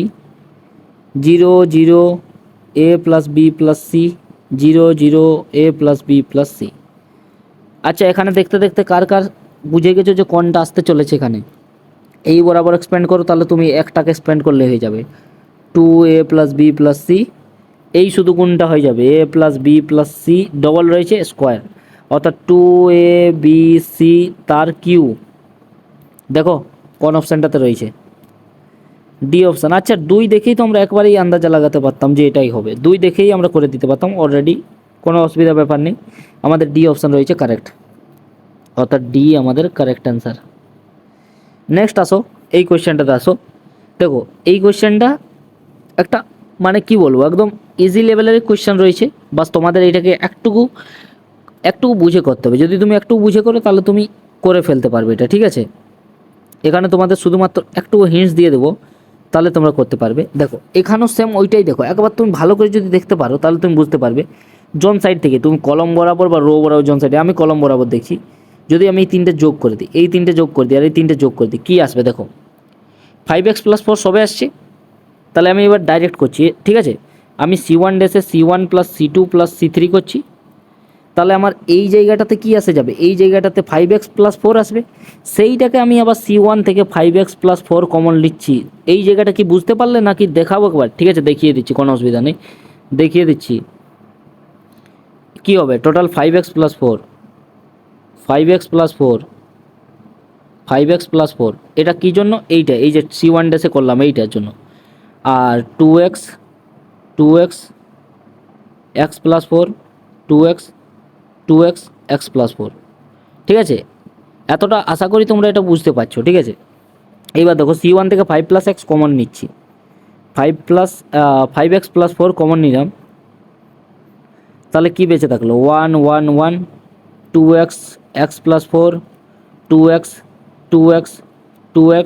S1: 0 0 a plus B plus C, 0 0 a plus B plus C. আচ্ছা এখানে দেখতে দেখতে কার কার বুঝে গেছো যে কোনটা আসতে চলেছে এখানে? এই বরাবর এক্সপ্যান্ড করো, তাহলে তুমি একটাকে এক্সপ্যান্ড করলে হয়ে যাবে 2a plus B plus C, এই শুধু কোনটা হয়ে যাবে A plus B plus C double রয়েছে স্কোয়ার, অর্থাৎ 2a বি সি তার কিউ। দেখো কোন অপশানটাতে রয়েছে, ডি অপশান। আচ্ছা 2 দেখেই তো আমরা একবারেই আন্দাজা লাগাতে পারতাম যে এটাই হবে, 2 দেখেই আমরা করে দিতে পারতাম অলরেডি, কোনো অসুবিধার ব্যাপার নেই। আমাদের ডি অপশান রয়েছে কারেক্ট, অর্থাৎ ডি আমাদের কারেক্ট অ্যান্সার। নেক্সট আসো, এই কোয়েশ্চেনটাতে আসো। দেখো এই কোয়েশ্চেনটা একটা মানে কি বলবো একদম ইজি লেভেলের কোয়েশ্চেন রয়েছে, বাস তোমাদের এইটাকে একটুকু বুঝে করতে হবে। যদি তুমি একটু বুঝে করো তাহলে তুমি করে ফেলতে পারবে এটা, ঠিক আছে। এখানে তোমাদের শুধুমাত্র একটু হিন্টস দিয়ে দেবো, তাহলে তোমরা করতে পারবে। দেখো এখানেও সেম ওইটাই, দেখো একবার তুমি ভালো করে যদি দেখতে পারো তাহলে তুমি বুঝতে পারবে। জন সাইড থেকে তুমি কলম বরাবর বা রো বরাবর, জন সাইডে আমি কলম বরাবর দেখছি, যদি আমি এই তিনটে যোগ করে দিই, এই তিনটে যোগ করে দিই আর এই তিনটে যোগ করে দিই, কী আসবে দেখো 5x প্লাস 4 সবে আসছে। তাহলে আমি এবার ডাইরেক্ট করছি, ঠিক আছে, আমি C1 ডেসে C1 plus C2 plus C3 করছি, তাহলে আমার এই জায়গাটাতে কি আসে যাবে, এই জায়গাটাতে 5x প্লাস 4 আসবে, সেইটাকে আমি আবার C1 থেকে 5x প্লাস 4 কমন নিচ্ছি। এই জায়গাটা কি বুঝতে পারলে নাকি দেখাবো একবার? ঠিক আছে দেখিয়ে দিচ্ছি, কোনো অসুবিধা নেই, দেখিয়ে দিচ্ছি কি হবে। Total 5x plus 4, 5x plus 4, 5x plus 4, এটা কী জন্য, এইটা এই যে C1 ডেসে করলাম এইটার জন্য। আর 2x, 2x x plus 4, 2x, 2x x plus 4, ঠিক আছে। এতটা আশা করি তোমরা এটা বুঝতে পারছো, ঠিক আছে। এইবার দেখো C1 থেকে 5 প্লাস এক্স কমন নিচ্ছি, 5x প্লাস 4 কমন নিলাম, তাহলে কি বেঁচে থাকলো 1 1 1, 2x x plus 4, 2x 2x 2x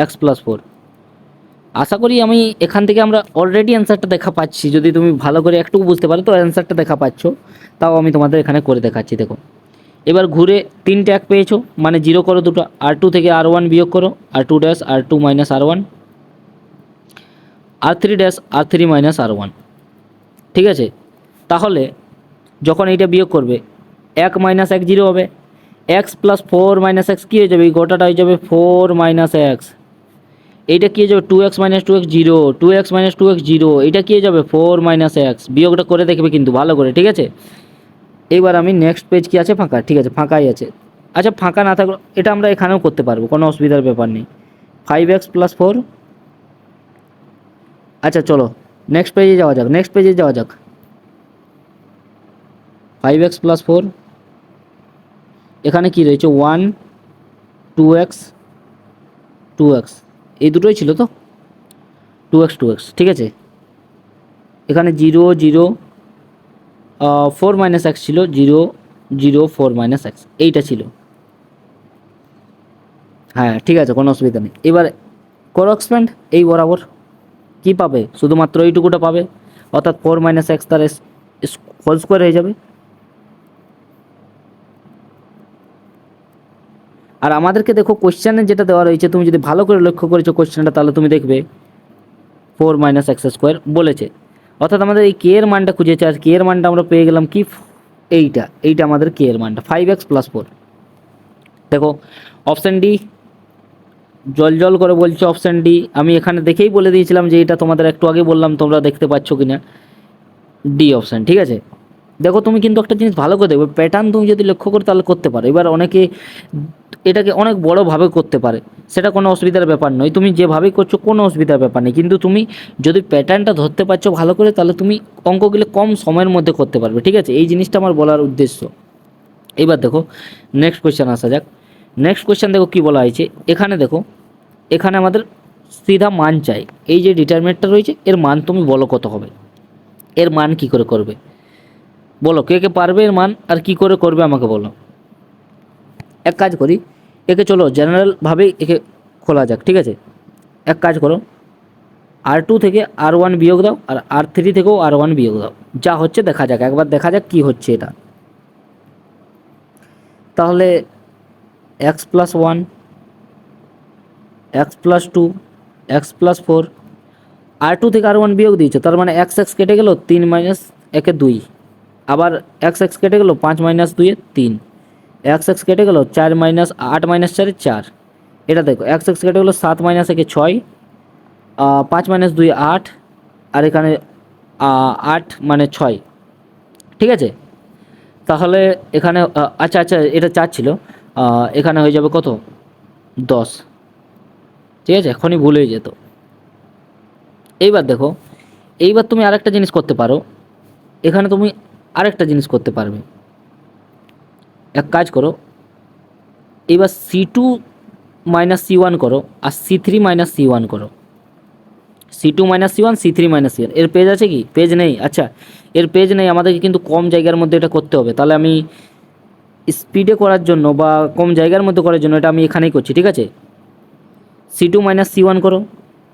S1: x plus 4। আশা করি আমি এখান থেকে আমরা অলরেডি অ্যান্সারটা দেখা পাচ্ছি, যদি তুমি ভালো করে একটু বুঝতে পারো তো অ্যান্সারটা দেখা পাচ্ছ, তাও আমি তোমাদের এখানে করে দেখাচ্ছি। দেখো এবার ঘুরে 3টে এক পেয়েছো, মানে 0 করো দুটো, R2 থেকে R1 বিয়োগ করো, R2 dash R2 minus R1, R3 dash R3 minus R1, ঠিক আছে। তাহলে যখন এইটা বিয়োগ করবে 1 মাইনাস 1 0 হবে, এক্স প্লাস 4 মাইনাস এক্স কী হয়ে যাবে, এই গোটাটা হয়ে যাবে 4 মাইনাস এক্স, এইটা কী হয়ে যাবে 2x minus 2x 0, 2x minus 2x 0, এইটা কী হয়ে যাবে 4 মাইনাস এক্স। বিয়োগটা করে দেখবে কিন্তু ভালো করে, ঠিক আছে। এবার আমি নেক্সট পেজ কি আছে ফাঁকা, ঠিক আছে ফাঁকাই আছে। আচ্ছা ফাঁকা না থাকলে এটা আমরা এখানেও করতে পারবো, কোনো অসুবিধার ব্যাপার নেই। 5x প্লাস 4, আচ্ছা চলো নেক্সট পেজে যাওয়া যাক, নেক্সট পেজে যাওয়া যাক। 5x প্লাস 4, এখানে কি রয়েছে 1 2x 2x, এই দুটোই ছিল তো 2x 2x, ঠিক আছে। এখানে 0 0 4 মাইনাস এক্স ছিল, 0 0 4 মাইনাস এক্স এইটা ছিল, হ্যাঁ ঠিক আছে কোনো অসুবিধা নেই। এবার করো এক্সপ্যান্ড, এই বরাবর কি পাবে, শুধুমাত্র এইটুকুটা পাবে, অর্থাৎ 4 মাইনাস এক্স তার হোল স্কোয়ার হয়ে যাবে। আর আমাদেরকে দেখো কোশ্চেনে যেটা দেওয়া রয়েছে, তুমি যদি ভালো করে লক্ষ্য করেছো কোশ্চেনটা, তাহলে তুমি দেখবে 4 মাইনাস এক্স স্কোয়ার বলেছে, অর্থাৎ আমাদের এই কে এর মানটা খুঁজেছে, আর কে এর মানটা আমরা পেয়ে গেলাম কি, এইটা আমাদের কে এর মানটা 5x প্লাস 4। দেখো অপশান ডি, জল করে বলছে অপশান ডি, আমি এখানে দেখেই বলে দিয়েছিলাম যে এটা তোমাদের একটু আগে বললাম, তোমরা দেখতে পাচ্ছ কি না, ডি অপশান, ঠিক আছে। দেখো তুমি কিন্তু একটা জিনিস ভালো করে দেখবে, প্যাটার্ন তুমি যদি লক্ষ্য করো তাহলে করতে পারো। এবার অনেকে এটাকে অনেক বড়োভাবে করতে পারে, সেটা কোনো অসুবিধার ব্যাপার নয়, তুমি যেভাবেই করছো কোনো অসুবিধার ব্যাপার নেই, কিন্তু তুমি যদি প্যাটার্নটা ধরতে পারছো ভালো করে, তাহলে তুমি অঙ্কগুলো কম সময়ের মধ্যে করতে পারবে, ঠিক আছে। এই জিনিসটা আমার বলার উদ্দেশ্য। এবার দেখো নেক্সট কোয়েশ্চেন আসা যাক। নেক্সট কোয়েশ্চেন দেখো কী বলা হয়েছে, এখানে দেখো এখানে আমাদের সিধা মান চাই, এই যে ডিটারমিনেন্টটা রয়েছে এর মান তুমি বলো কত হবে, এর মান কি করে করবে বলো, কে কে পারবে এর মান আর কি করে করবে আমাকে বলো। এক কাজ করি, একে চলো জেনারেলভাবেই একে খোলা যাক, ঠিক আছে। এক কাজ করো, R2 থেকে R1 বিয়োগ দাও, আর R3 থেকেও R1 বিয়োগ দাও, যা হচ্ছে দেখা যাক, একবার দেখা যাক কী হচ্ছে এটা। তাহলে x+1, x+2, x+4, R2 থেকে R1 বিয়োগ দিয়েছো, তার মানে x কেটে গেল, 3 মাইনাস 1 2, আবার x কেটে গেল, 5 মাইনাস 2 3, x কেটে গেল, 4 মাইনাস 8 মাইনাস 4 4, এটা দেখো x কেটে গেলো, 7 মাইনাস 1 6, 5 মাইনাস 2 8, আর এখানে 8 মানে 6, ঠিক আছে। তাহলে এখানে আচ্ছা আচ্ছা, এটা 4 ছিল, এখানে হয়ে যাবে কত, 10, ঠিক আছে, এখনই ভুল হয়ে যেত। এইবার দেখো, এইবার তুমি আরেকটা জিনিস করতে পারো, এখানে তুমি আরেকটা জিনিস করতে পারবে। এক কাজ করো, এবার C2 মাইনাস C1 করো, আর C3 মাইনাস C1 করো। C2 minus C1, C3 minus C1, এর পেজ আছে কি? পেজ নেই। আচ্ছা, এর পেজ নেই, আমাদেরকে কিন্তু কম জায়গার মধ্যে এটা করতে হবে। তাহলে আমি স্পিডে করার জন্য বা কম জায়গার মধ্যে করার জন্য এটা আমি এখানেই করছি, ঠিক আছে। C2 মাইনাস C1 করো,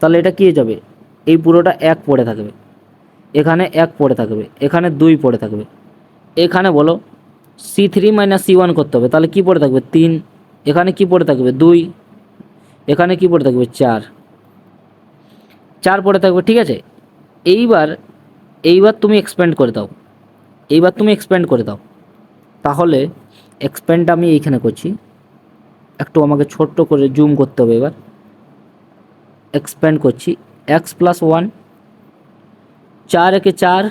S1: তাহলে এটা কী হয়ে যাবে, এই পুরোটা 1 পড়ে থাকবে, এখানে 1 পড়ে থাকবে, এখানে 2 পড়ে থাকবে। এখানে বলো C3 মাইনাস C1 করতে হবে, তাহলে কী পড়ে থাকবে, 3, এখানে কী পড়ে থাকবে, 2, এখানে কী পড়ে থাকবে, 4, 4 পড়ে থাকবে, ঠিক আছে। এইবার এইবার তুমি এক্সপ্যান্ড করে দাও, এইবার তুমি এক্সপ্যান্ড করে দাও। তাহলে এক্সপ্যান্ডটা আমি এইখানে করছি, একটু আমাকে ছোট্ট করে জুম করতে হবে। এবার এক্সপ্যান্ড করছি, x+1, 4 একে 4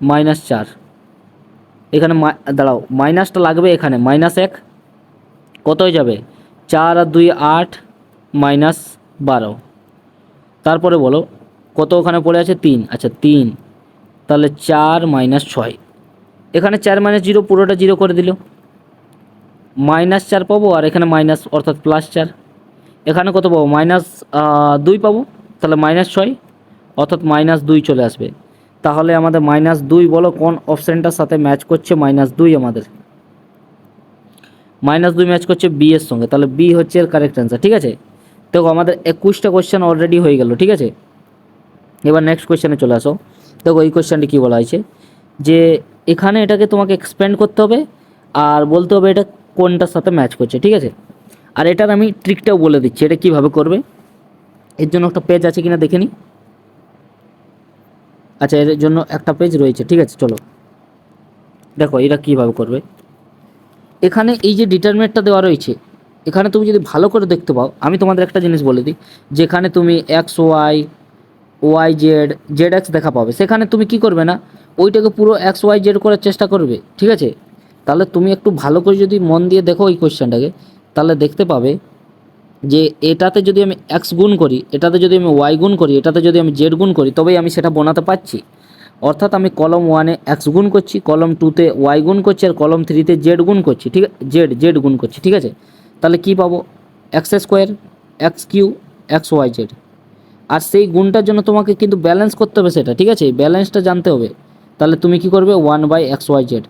S1: মাইনাস 4, এখানে দাঁড়াও, মাইনাসটা লাগবে, এখানে -1, কত হয়ে যাবে, 4 আর 2 8 মাইনাস 12, তারপরে বলো কত ওখানে পড়ে আছে, 3, আচ্ছা 3, তাহলে 4 মাইনাস 6, এখানে 4 মাইনাস 0 পুরোটা 0 করে দিল, -4 পাবো, আর এখানে মাইনাস অর্থাৎ +4, এখানে কত পাবো, -2 পাবো, তাহলে -6 অর্থাৎ -2 চলে আসবে। তাহলে আমাদের -2 বলো কোন অপশানটার সাথে ম্যাচ করছে, -2 আমাদের -2 ম্যাচ করছে বি এর সঙ্গে, তাহলে বি হচ্ছে এর কারেক্ট অ্যান্সার, ঠিক আছে। দেখো আমাদের 21টা কোয়েশ্চেন অলরেডি হয়ে গেল, ঠিক আছে। এবার নেক্সট কোয়েশ্চেনে চলে আসো। দেখো এই কোয়েশ্চেনটি কী বলা হয়েছে, যে এখানে এটাকে তোমাকে এক্সপ্যান্ড করতে হবে আর বলতে হবে এটা কোনটার সাথে ম্যাচ করছে, ঠিক আছে। আর এটার আমি ট্রিকটাও বলে দিচ্ছি, এটা কীভাবে করবে। এর জন্য একটা পেজ আছে কিনা দেখে নিই। আচ্ছা, এর জন্য একটা পেজ রয়েছে, ঠিক আছে। চলো দেখো এটা কীভাবে করবে। এখানে এই যে ডিটারমিনেন্টটা দেওয়া রয়েছে, এখানে তুমি যদি ভালো করে দেখতে পাও, আমি তোমাদের একটা জিনিস বলে দিই, যেখানে তুমি XY YZ ZX দেখা পাবে, সেখানে তুমি কি করবে না, ওইটাকে পুরো XYZ করার চেষ্টা করবে, ঠিক আছে। তাহলে তুমি একটু ভালো করে যদি মন দিয়ে দেখো এই কোয়েশ্চেনটাকে, তাহলে দেখতে পাবে যে এটাতে যদি আমি x গুণ করি, এটাতে যদি আমি y গুণ করি, এটাতে যদি আমি z গুণ করি, তবেই আমি সেটা বানাতে পারছি। অর্থাৎ আমি কলম 1-এ x গুণ করছি, কলম 2-তে y গুণ করছি, আর কলম 3-তে z গুণ করছি, ঠিক আছে, z গুণ করছি, ঠিক আছে। তাহলে কি পাবো, x² x³ xyz, আর সেই গুণটার জন্য তোমাকে কিন্তু ব্যালেন্স করতে হবে সেটা, ঠিক আছে, ব্যালেন্সটা জানতে হবে। তাহলে তুমি কি করবে, 1/xyz,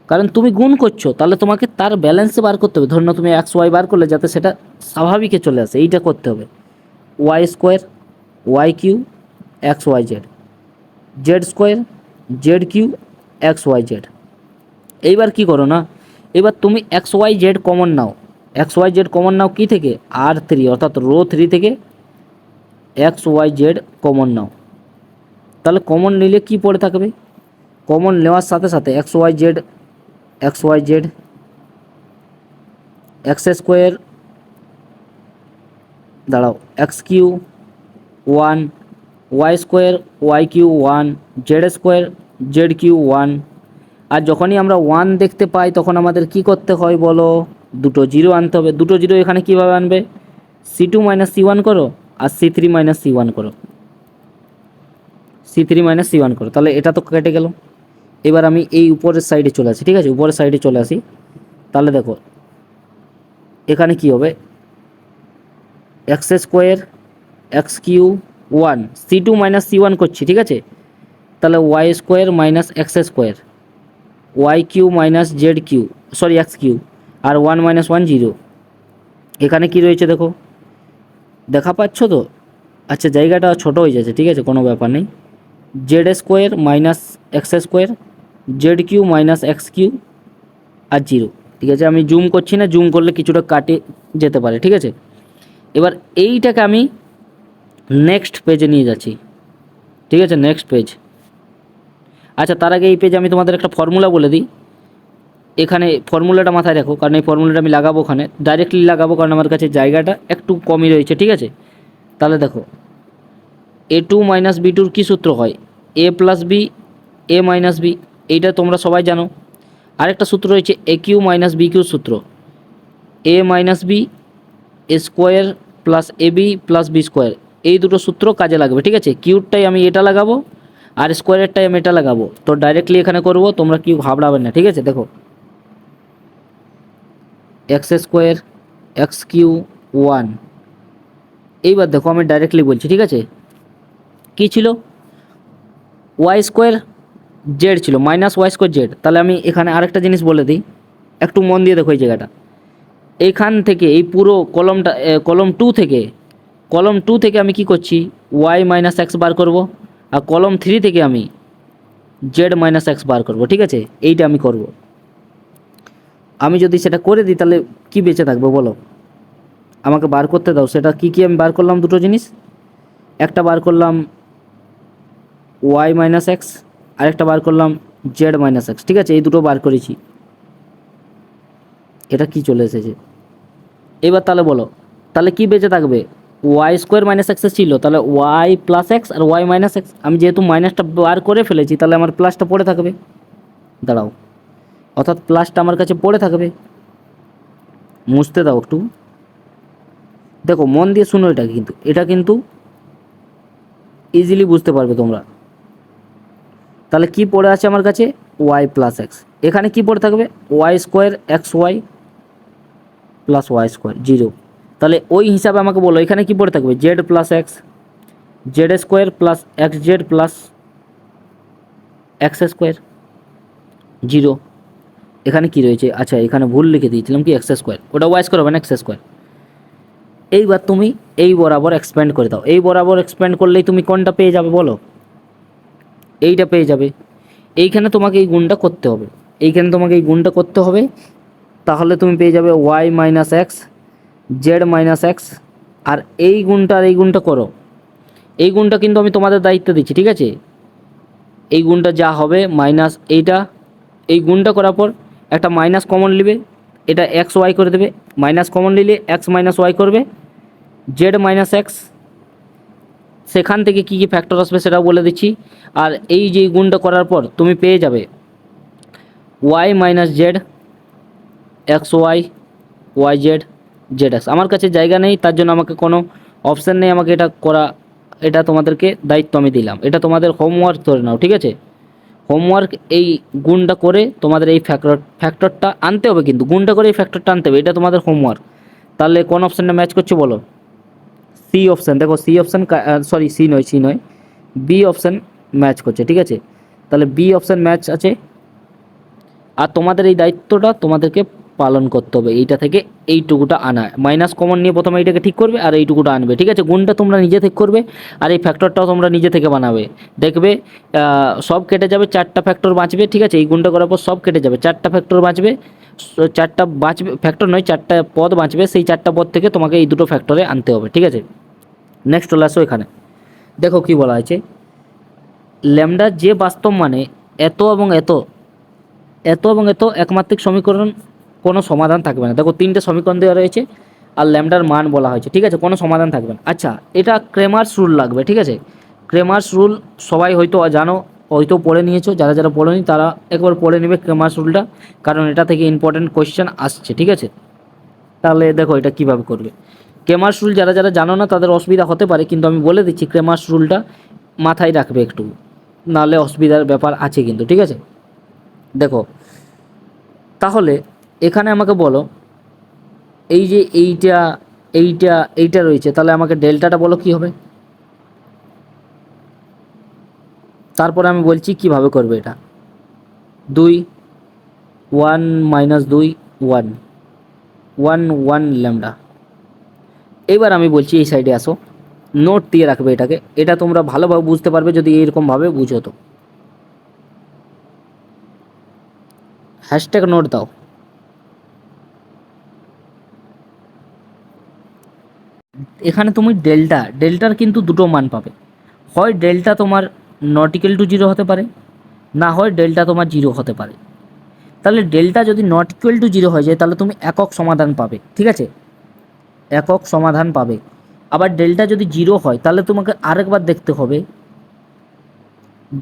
S1: কারণ তুমি গুণ করছো, তাহলে তোমাকে তার ব্যালেন্সে বার করতে হবে। ধরুন তুমি XY বার করলে যাতে সেটা স্বাভাবিকে চলে আসে, এইটা করতে হবে। y² y³ xyz, z² z³ xyz। এইবার কি করো না, এবার তুমি xyz কমন নাও, xyz কমন নাও কি থেকে, R3 অর্থাৎ রো 3 থেকে xyz কমন নাও। তাহলে কমন নিলে কি পড়ে থাকবে, কমন নেওয়ার সাথে সাথে xyz x² দাঁড়াও x³ 1 y² y³ 1 z² z³ 1, আর যখনই আমরা 1 দেখতে পাই তখন আমাদের কি করতে হয় বলো, দুটো 0 আনতে হবে। দুটো 0 এখানে কীভাবে আনবে, C2 মাইনাস C1 করো, আর C3 মাইনাস C1 করো, C3 মাইনাস C1 করো, তাহলে এটা তো কেটে গেল। এবার আমি এই উপরের সাইডে চলে আসি, ঠিক আছে, উপরের সাইডে চলে আসি। তাহলে দেখো এখানে কি হবে, x² x³ 1, C2 minus C1 করছি, ঠিক আছে। তাহলে y² minus x² y³ minus z³ sorry x³ আর 1 - 1 0। এখানে কি রয়েছে দেখো, দেখা পাচ্ছ তো? আচ্ছা, জায়গাটা ছোট হয়ে যাচ্ছে, ঠিক আছে, কোনো ব্যাপার নেই। Z square minus X square, Z Q minus X Q আর 0, ঠিক আছে। আমি জুম করছি না, জুম করলে কিছুটা কাটে যেতে পারে, ঠিক আছে। এবার এইটাকে আমি নেক্সট পেজে নিয়ে যাচ্ছি, ঠিক আছে, নেক্সট পেজ। আচ্ছা, তার আগে এই পেজে আমি তোমাদের একটা ফর্মুলা বলে দিই। এখানে ফর্মুলাটা মাথায় রাখো, কারণ এই ফর্মুলাটা আমি লাগাবো ওখানে, ডাইরেক্টলি লাগাবো, কারণ আমার কাছে জায়গাটা একটু কমই রয়েছে, ঠিক আছে। তাহলে দেখো, A2 - B2 কী সূত্র হয়? A + B A - B, এইটা তোমরা সবাই জানো। আরেকটা সূত্র রয়েছে AQ - BQ সূত্র, A - B square plus AB plus B square. এই দুটো সূত্র কাজে লাগবে, ঠিক আছে। কিউরটাই আমি এটা লাগাবো আর স্কোয়ারেরটাই আমি এটা লাগাবো, তো ডাইরেক্টলি এখানে করব, তোমরা কিউ ঘাবড়াবেন না, ঠিক আছে। দেখো, এক্স স্কোয়ার এক্স কিউ 1। এইবার দেখো, আমি ডাইরেক্টলি বলছি, ঠিক আছে। কী ছিল? ওয়াই স্কোয়ার জেড ছিল, মাইনাস ওয়াই স্কোয়ার জেড। তাহলে আমি এখানে আরেকটা জিনিস বলে দিই, একটু মন দিয়ে দেখো এই জায়গাটা। এইখান থেকে এই পুরো কলমটা, কলম 2 থেকে আমি কি করছি, ওয়াই মাইনাস এক্স বার করব, আর কলম 3 থেকে আমি জেড মাইনাস এক্স বার করব, ঠিক আছে। এইটা আমি করব। আমি যদি সেটা করে দিই তাহলে কি বেঁচে থাকবে বলো? আমাকে বার করতে দাও, সেটা কি কি আমি বার করলাম, দুটো জিনিস। একটা বার করলাম ওয়াই মাইনাস এক্স, আরেকটা বার করলাম জেড মাইনাস এক্স, ঠিক আছে। এই দুটো বার করেছি। এটা কি চলে এসেছে? এবার তাহলে বলো, তাহলে কি বেঁচে থাকবে? ওয়াই স্কোয়ার মাইনাস এক্স ছিল, তাহলে ওয়াই প্লাস এক্স আর ওয়াই মাইনাস এক্স। আমি যেহেতু মাইনাসটা বার করে ফেলেছি, তাহলে আমার প্লাসটা পড়ে থাকবে। দাঁড়াও, অর্থাৎ প্লাসটা আমার কাছে পড়ে থাকবে। মুছতে দাও একটু, দেখো মন দিয়ে শুনো, এটা কিন্তু ইজিলি বুঝতে পারবে তোমরা। তাহলে কি পড়ে আছে আমার কাছে? Y plus x. এখানে কি পড়ে থাকবে? Y square x y plus y square 0। তাহলে ওই হিসাবে আমাকে বলো, এখানে কি পড়ে থাকবে? Z plus x, Z square plus x Z plus x square 0। এখানে কি রয়েছে? আচ্ছা, এখানে ভুল লিখে দিয়েছিলাম, কি এক্স স্কোয়ার, ওটা ওয়াই স্কোয়ার হবে না, এক্স স্কোয়ার। এইবার তুমি এই বরাবর এক্সপ্যান্ড করে দাও। এই বরাবর এক্সপ্যান্ড করলেই তুমি কোনটা পেয়ে যাবে বলো? এইটা পেয়ে যাবে। এইখানে তোমাকে এই গুণটা করতে হবে, এইখানে তোমাকে এই গুণটা করতে হবে। তাহলে তুমি পেয়ে যাবে Y minus X Z minus X. আর এই গুণটা আর এই গুণটা করো। এই গুণটা কিন্তু আমি তোমাদের দায়িত্ব দিচ্ছি, ঠিক আছে। এই গুণটা যা হবে মাইনাস এইটা, এই গুণটা করার পর একটা মাইনাস কমন নেবে, এটা এক্স ওয়াই করে দেবে। মাইনাস কমন নিলে এক্স মাইনাস ওয়াই করবে, জেড মাইনাস এক্স। সেখান থেকে কী কী ফ্যাক্টর আসবে সেটাও বলে দিচ্ছি। আর এই যে গুণটা করার পর তুমি পেয়ে যাবে Y minus z x y y z z x. আমার কাছে জায়গা নেই, তার জন্য আমাকে কোনো অপশান নেই আমাকে এটা করা। এটা তোমাদেরকে দায়িত্ব আমি দিলাম, এটা তোমাদের হোমওয়ার্ক ধরে নাও, ঠিক আছে। হোমওয়ার্ক, এই গুণটা করে তোমাদের এই ফ্যাক্টরটা আনতে হবে, কিন্তু গুণটা করে এই ফ্যাক্টরটা আনতে হবে, এটা তোমাদের হোমওয়ার্ক। তাহলে কোন অপশানটা ম্যাচ করছে বলো? C option. দেখো সি অপশান, সরি সি নয়, বি অপশান ম্যাচ করছে, ঠিক আছে। তাহলে বি অপশান ম্যাচ আছে। আর তোমাদের এই দায়িত্বটা তোমাদেরকে পালন করতে হবে, এইটা থেকে এইটুকুটা আনা। মাইনাস কমন নিয়ে প্রথমে এইটাকে ঠিক করবে আর এইটুকুটা আনবে, ঠিক আছে। গুণটা তোমরা নিজে থেকে করবে আর এই ফ্যাক্টরটাও তোমরা নিজে থেকে বানাবে। দেখবে সব কেটে যাবে, 4টা ফ্যাক্টর বাঁচবে, ঠিক আছে। এই গুণটা করার পর সব কেটে যাবে, 4টা ফ্যাক্টর বাঁচবে। 4টা বাঁচবে, ফ্যাক্টর নয়, 4টা পদ বাঁচবে। সেই 4টা পদ থেকে তোমাকে এই দুটো ফ্যাক্টরে আনতে হবে, ঠিক আছে। নেক্সট চলে আসো এখানে। দেখো কি বলা হয়েছে, ল্যামডা যে বাস্তব মানে এত এবং এত, এত এবং এত একমাত্রিক সমীকরণ কোনো সমাধান থাকবে না। দেখো 3টে সমীকরণ দেওয়া রয়েছে আর ল্যামডার মান বলা হয়েছে, ঠিক আছে। কোনো সমাধান থাকবে না। আচ্ছা, এটা ক্রেমার্স রুল লাগবে, ঠিক আছে। ক্রেমার্স রুল সবাই হয়তো জানো, হয়তো পড়ে নিয়েছো। যারা যারা পড়েনি তারা একবার পড়ে নেবে ক্রেমার্স রুলটা, কারণ এটা থেকে ইম্পর্টেন্ট কোয়েশ্চেন আসছে, ঠিক আছে। তাহলে দেখো এটা কীভাবে করবে। ক্রেমার্স রুল যারা যারা জানো না তাদের অসুবিধা হতে পারে, কিন্তু আমি বলে দিচ্ছি ক্রেমার্স রুলটা মাথায় রাখবে একটু, নাহলে অসুবিধার ব্যাপার আছে কিন্তু, ঠিক আছে। দেখো, তাহলে এখানে আমাকে বলো, এই যে এইটা এইটা এইটা রয়েছে, তাহলে আমাকে ডেল্টাটা বলো কী হবে। তারপরে আমি বলছি কিভাবে করবে এটা। 2 1 - 2 1, 1 ল্যামডা। এবার আমি বলছি এই সাইডে আসো, নোট দিয়ে রাখবে এটাকে, এটা তোমরা ভালোভাবে বুঝতে পারবে যদি এইরকমভাবে বুঝো তো। হ্যাশট্যাগ নোট দাও। এখানে তুমি ডেল্টার কিন্তু দুটো মান পাবে, হয় ডেল্টা তোমার নট ইকুয়াল টু জিরো হতে পারে, না হয় ডেল্টা তোমার জিরো হতে পারে। তাহলে ডেল্টা যদি নট ইকুয়াল টু জিরো হয়ে যায় তাহলে তুমি একক সমাধান পাবে, ঠিক আছে, একক সমাধান পাবে। আবার ডেল্টা যদি জিরো হয় তাহলে তোমাকে আরেকবার দেখতে হবে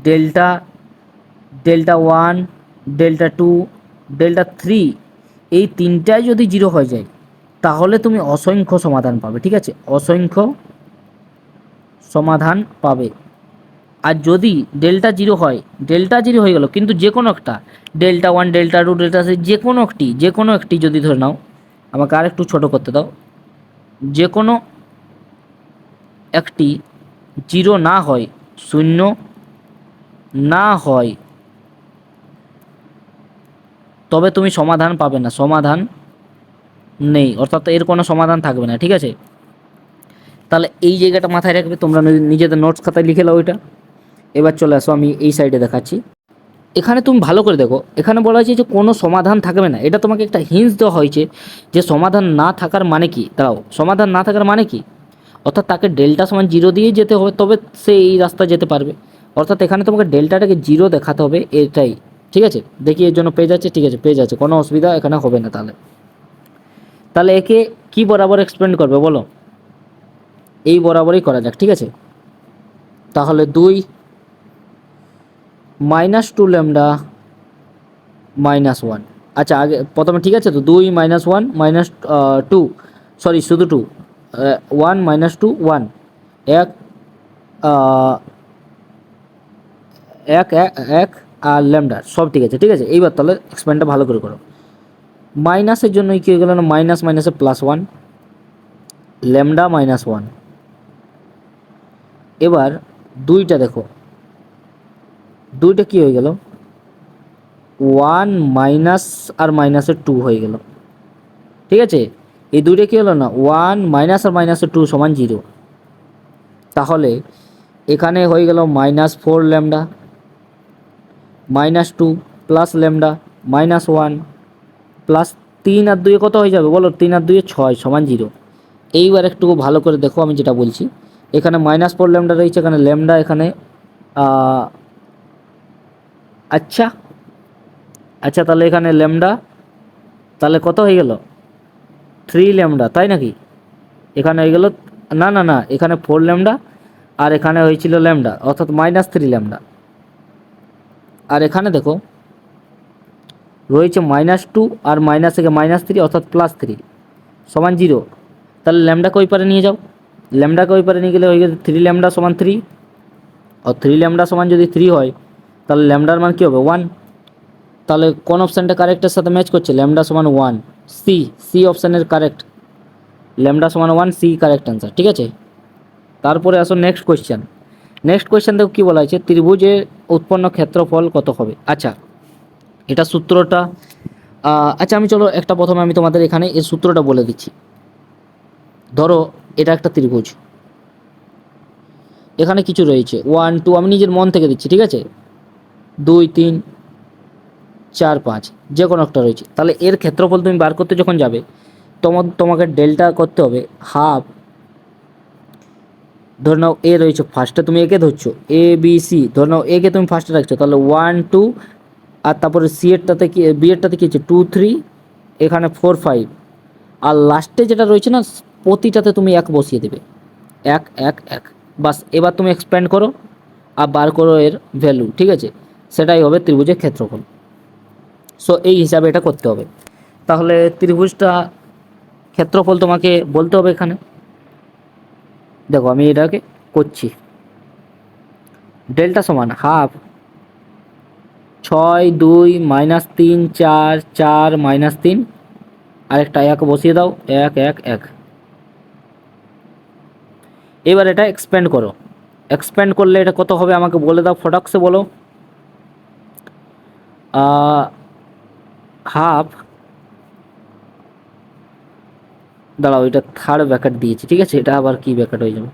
S1: delta, delta one, delta two, delta three, এই তিনটাই যদি জিরো হয়ে যায় তাহলে তুমি অসংখ্য সমাধান পাবে, ঠিক আছে, অসংখ্য সমাধান পাবে। আর যদি ডেল্টা জিরো হয়, ডেল্টা জিরো হয়ে গেল কিন্তু যে কোনো একটা, delta one, delta two, delta three, যে কোনো একটি যদি ধরে নাও, আমাকে আর একটু ছোটো করতে দাও, যে কোনো একটি জিরো না হয়, শূন্য না হয়, তবে তুমি সমাধান পাবে না, সমাধান নেই, অর্থাৎ এর কোনো সমাধান থাকবে না, ঠিক আছে। তাহলে এই জায়গাটা মাথায় রাখবে, তোমরা নিজেদের নোটস খাতায় লিখে নাও এটা। এবার চলে আসো, আমি এই সাইডে দেখাচ্ছি। এখানে তুমি ভালো করে দেখো, এখানে বলা হয়েছে যে কোনো সমাধান থাকবে না, এটা তোমাকে একটা হিন্টস দেওয়া হয়েছে যে সমাধান না থাকার মানে কি, দাও সমাধান না থাকার মানে কি, অর্থাৎ তাকে ডেল্টা সমান জিরো দিয়েই যেতে হবে তবে সে এই রাস্তা যেতে পারবে, অর্থাৎ এখানে তোমাকে ডেল্টাটাকে জিরো দেখাতে হবে, এটাই, ঠিক আছে। দেখি এর জন্য পেজ আছে, ঠিক আছে পেজ আছে, কোনো অসুবিধা এখানে হবে না। তাহলে তাহলে একে কি বরাবর এক্সপ্লেন করবে বলো, এই বরাবরই করা যাক, ঠিক আছে। তাহলে 2 -2 ল্যামডা -1, আচ্ছা আগে প্রথমে ঠিক আছে তো, 2 -1 -2, সরি শুধু 2, 1 -2 1, এক এক এক এক আর ল্যামডা সব ঠিক আছে, ঠিক আছে। এইবার তাহলে এক্সপ্যান্ডটা ভালো করে করো। মাইনাসের জন্য কী হয়ে গেল না, মাইনাস মাইনাসে +1, ল্যামডা -1। এবার দুইটা দেখো, দুইটা কী হয়ে গেল, 1 মাইনাস আর মাইনাসের 2 হয়ে গেল, ঠিক আছে। এই দুইটা কী হলো না, 1 মাইনাস আর মাইনাসের 2 সমান 0। তাহলে এখানে হয়ে গেল -4 ল্যামডা -2 প্লাস ল্যামডা -1 প্লাস 3 আর 2 কত হয়ে যাবে বলো, 3 আর 2 6 সমান 0। এইবার একটু ভালো করে দেখো আমি যেটা বলছি, এখানে -4 ল্যামডা রয়েছে, এখানে ল্যামডা, এখানে আচ্ছা আচ্ছা, তাহলে এখানে ল্যামডা, তাহলে কত হয়ে গেল 3 ল্যামডা, তাই নাকি, এখানে হয়ে গেল, না না না, এখানে 4 ল্যামডা আর এখানে হয়েছিল ল্যামডা, অর্থাৎ -3 ল্যামডা। আর এখানে দেখো রয়েছে -2 আর মাইনাস থেকে -3 অর্থাৎ +3 সমান 0। তাহলে ল্যামডাকে ওই পারে নিয়ে যাও, ল্যামডাকে ওই পারে নিয়ে গেলে হয়ে গেছে 3 ল্যামডা সমান 3, আর 3 ল্যামডা সমান যদি 3 হয় তাহলে ল্যামডার মান কী হবে 1। তাহলে কোন অপশানটা কারেক্টের সাথে ম্যাচ করছে, ল্যামডা সমান 1, সি, সি অপশানের কারেক্ট, ল্যামডা সমান 1, সি কারেক্ট অ্যান্সার, ঠিক আছে। তারপরে আসো নেক্সট কোয়েশ্চেন। নেক্সট কোয়েশ্চেন দেখো কী বলা হয়েছে, ত্রিভুজের উৎপন্ন ক্ষেত্রফল কত হবে। আচ্ছা এটা সূত্রটা, আচ্ছা আমি চলো একটা প্রথমে আমি তোমাদের এখানে এই সূত্রটা বলে দিচ্ছি। ধরো এটা একটা ত্রিভুজ, এখানে কিছু রয়েছে 1 2, আমি নিজের মন থেকে দিচ্ছি, ঠিক আছে, 2 3 4 5, যে কোনো একটা রয়েছে। তাহলে এর ক্ষেত্রফল তুমি বার করতে যখন যাবে তোমাকে ডেল্টা করতে হবে হাফ, ধরে নাও এ রয়েছে ফার্স্টে, তুমি একে ধরছো এ বি সি, ধরে নাও একে তুমি ফার্স্টে রাখছো, তাহলে 1 2, আর তারপরে সি এরটাতে কি, বি এরটাতে কী হচ্ছে 2 3, এখানে 4 5, আর লাস্টে যেটা রয়েছে না প্রতিটাতে তুমি 1 বসিয়ে দেবে, 1 1 1, বাস। এবার তুমি এক্সপ্যান্ড করো আর বার করো এর ভ্যালু, ঠিক আছে, সেটাই হবে ত্রিভুজের ক্ষেত্রফল। সো এই হিসাবে এটা করতে হবে। তাহলে ত্রিভুজটা ক্ষেত্রফল তোমাকে বলতে হবে এখানে, দেখো আমি এটাকে করছি, ডেল্টা সমান হাফ 6 2 -3 4 4 -3, আরেকটা 1 বসিয়ে দাও, 1 1 1। এবার এটা এক্সপ্যান্ড করো, এক্সপ্যান্ড করলে এটা কত হবে আমাকে বলে দাও, ফটাকসে বলো। হাফ দাঁড়াও, এটা থার্ড ব্র্যাকেট দিয়েছি, ঠিক আছে, এটা আবার কি ব্র্যাকেট হয়ে যাবে?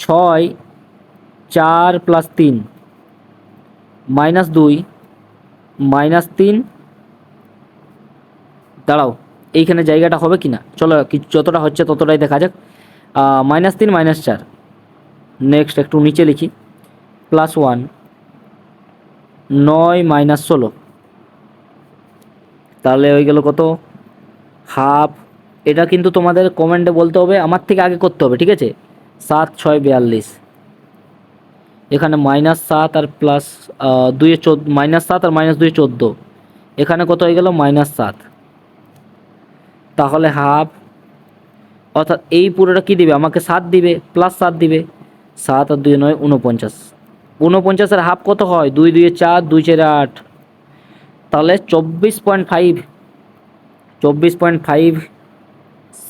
S1: 6 4 প্লাস 3 -2 -3, দাঁড়াও এইখানে জায়গাটা হবে কি না, চলো যতটা হচ্ছে ততটাই দেখা যাক। -3 -4, নেক্সট একটু নিচে লিখি, +1 9 -16, তাহলে হয়ে গেল কত? হাফ। এটা কিন্তু তোমাদের কমেন্টে বলতে হবে, আমার থেকে আগে করতে হবে, ঠিক আছে। 7 6 42, এখানে -7 আর প্লাস 2 -7 আর -2 14, এখানে কত হয়ে গেল? -7, তাহলে হাফ, অর্থাৎ এই পুরোটা কী দিবে আমাকে? 7 দিবে, +7 দিবে। 7 আর 2 9 49, 49-এর হাফ কত হয়? 2 2 4, 2 4 8, তাহলে 24.5, 24.5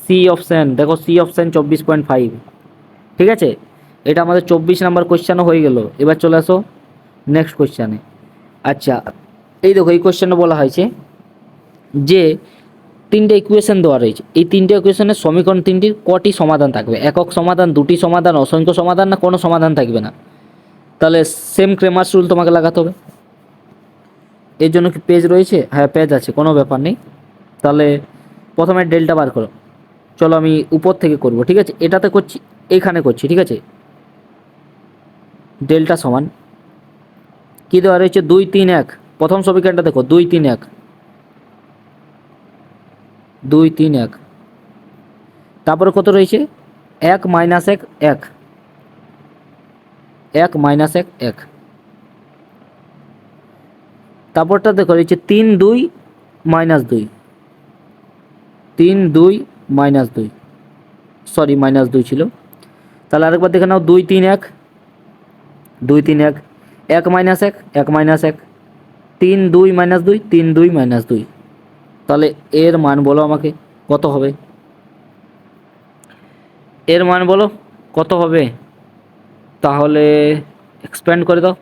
S1: সি অপশান, দেখো সি অপশান 24.5, ঠিক আছে। এটা আমাদের 24 নাম্বার কোয়েশ্চেনও হয়ে গেল। এবার চলে আসো নেক্সট কোয়েশ্চেনে। আচ্ছা, এই দেখো এই কোয়েশ্চেনে বলা হয়েছে যে 3টে ইকুয়েশন দেওয়া রয়েছে, এই 3টে ইকুয়েশনের সমীকরণ 3টির কটি সমাধান থাকবে? একক সমাধান, দুটি সমাধান, অসংখ্য সমাধান, না কোনো সমাধান থাকবে না? তাহলে সেম ক্রেমার্স রুল তোমাকে লাগাতে হবে। এর জন্য কি পেজ রয়েছে? হ্যাঁ পেজ আছে, কোনো ব্যাপার নেই। তাহলে প্রথমে ডেল্টা বার করো, চলো আমি উপর থেকে করব, ঠিক আছে। এটাতে করছি, এইখানে করছি, ঠিক আছে। ডেল্টা সমান কী দেওয়া রয়েছে? 2 3 1, প্রথম সমীকরণটা দেখো, 2 3 1, 2 3 1, তারপরে কত রয়েছে? 1 - 1 1, 1 - 1 1, তারপরটা দেখো রয়েছে 3 2 -2, 3 2 -2, সরি -2 ছিল। তাহলে আরেকবার দেখে নাও, 2 3 1, 2 3 1, 1 - 1 1 -1, 3 2 -2, 3 2 -2, তাহলে এর মান বলো আমাকে কত হবে? এর মান বলো কত হবে? তাহলে এক্সপ্যান্ড করে দাও।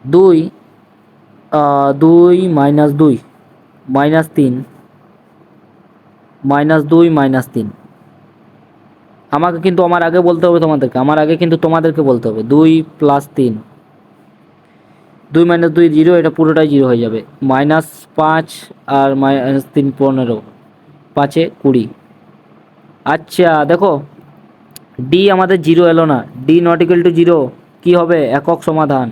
S1: 2 2 -2 -3 -2 -3, আমাকে কিন্তু আমার আগে বলতে হবে তোমাদেরকে, আমার আগে কিন্তু তোমাদেরকে বলতে হবে। 2 + 3, 2 - 2 0, এটা পুরোটাই 0 হয়ে যাবে। -5 আর -3 15, 5 এ 20। আচ্ছা দেখো, ডি আমাদের 0 এলো না, ডি নট ইকুয়াল টু 0, কী হবে? একক সমাধান,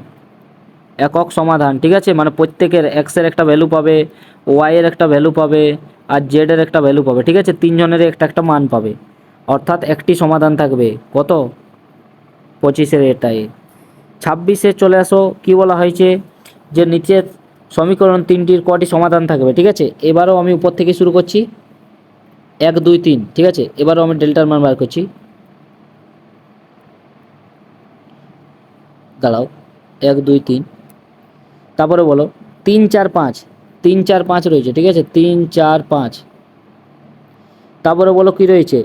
S1: একক সমাধান, ঠিক আছে। মানে প্রত্যেকের এক্সের একটা ভ্যালু পাবে, ওয়াইয়ের একটা ভ্যালু পাবে, আর জেডের একটা ভ্যালু পাবে, ঠিক আছে। তিনজনের একটা একটা মান পাবে, অর্থাৎ একটি সমাধান থাকবে। কত? 25-এর এটাই। 26-এ চলে আসো, কি বলা হয়েছে? যে নিচের সমীকরণ 3টির কটি সমাধান থাকবে, ঠিক আছে। এবারও আমি উপর থেকে শুরু করছি, 1 2 3, ঠিক আছে। এবারও আমি ডেল্টার মান বার করছি, দাঁড়াও, 1 2 3, তারপরে বলো 3 4 5, 3 4 5 রয়েছে, ঠিক আছে, 3 4 5, তারপরে বলো কি রয়েছে?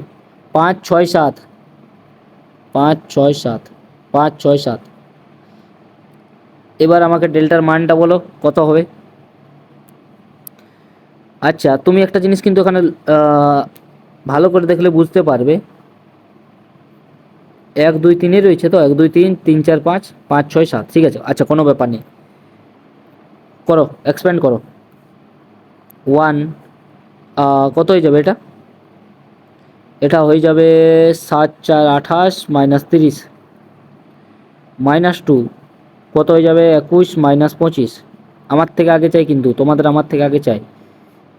S1: 5 6 7, 5 6 7, 5 6 7, এবার আমাকে ডেল্টার মানটা বলো কত হবে? আচ্ছা তুমি একটা জিনিস কিন্তু এখানে ভালো করে দেখলে বুঝতে পারবে, 1 2 3 রয়েছে তো, 1 2 3 3 4 5 5 6 7, ঠিক আছে। আচ্ছা কোনো ব্যাপার নেই, করো এক্সপ্যান্ড করো। 1 কত হয়ে যাবে এটা? এটা হয়ে যাবে 7 4 28 -30, -2 কত হয়ে যাবে? 21 -25, আমার থেকে আগে চাই কিন্তু, তোমাদের আমার থেকে আগে চাই।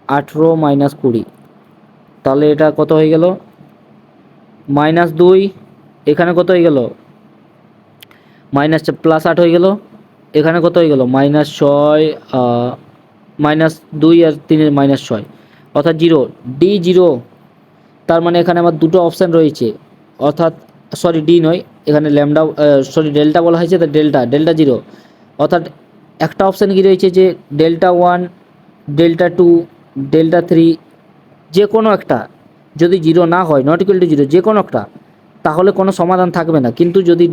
S1: 18 -20, তাহলে এটা কত হয়ে গেল? -2, এখানে কত হয়ে গেল? +8 হয়ে গেল, এখানে কত হয়ে গেল? -6, -2 আর 3 -6, অর্থাৎ 0, ডি 0। তার মানে এখানে আমার দুটো অপশান রয়েছে, অর্থাৎ সরি ডি নয়, এখানে ল্যামডা, সরি ডেল্টা বলা হয়েছে, তো ডেল্টা 0, অর্থাৎ একটা অপশান কি রয়েছে যে ডেল্টা 1 ডেল্টা 2 ডেল্টা 3, যে কোনো একটা যদি 0 না হয়, নট ইকুয়াল টু 0, যে কোনো একটা, তাহলে কোনো সমাধান থাকবে না। কিন্তু যদি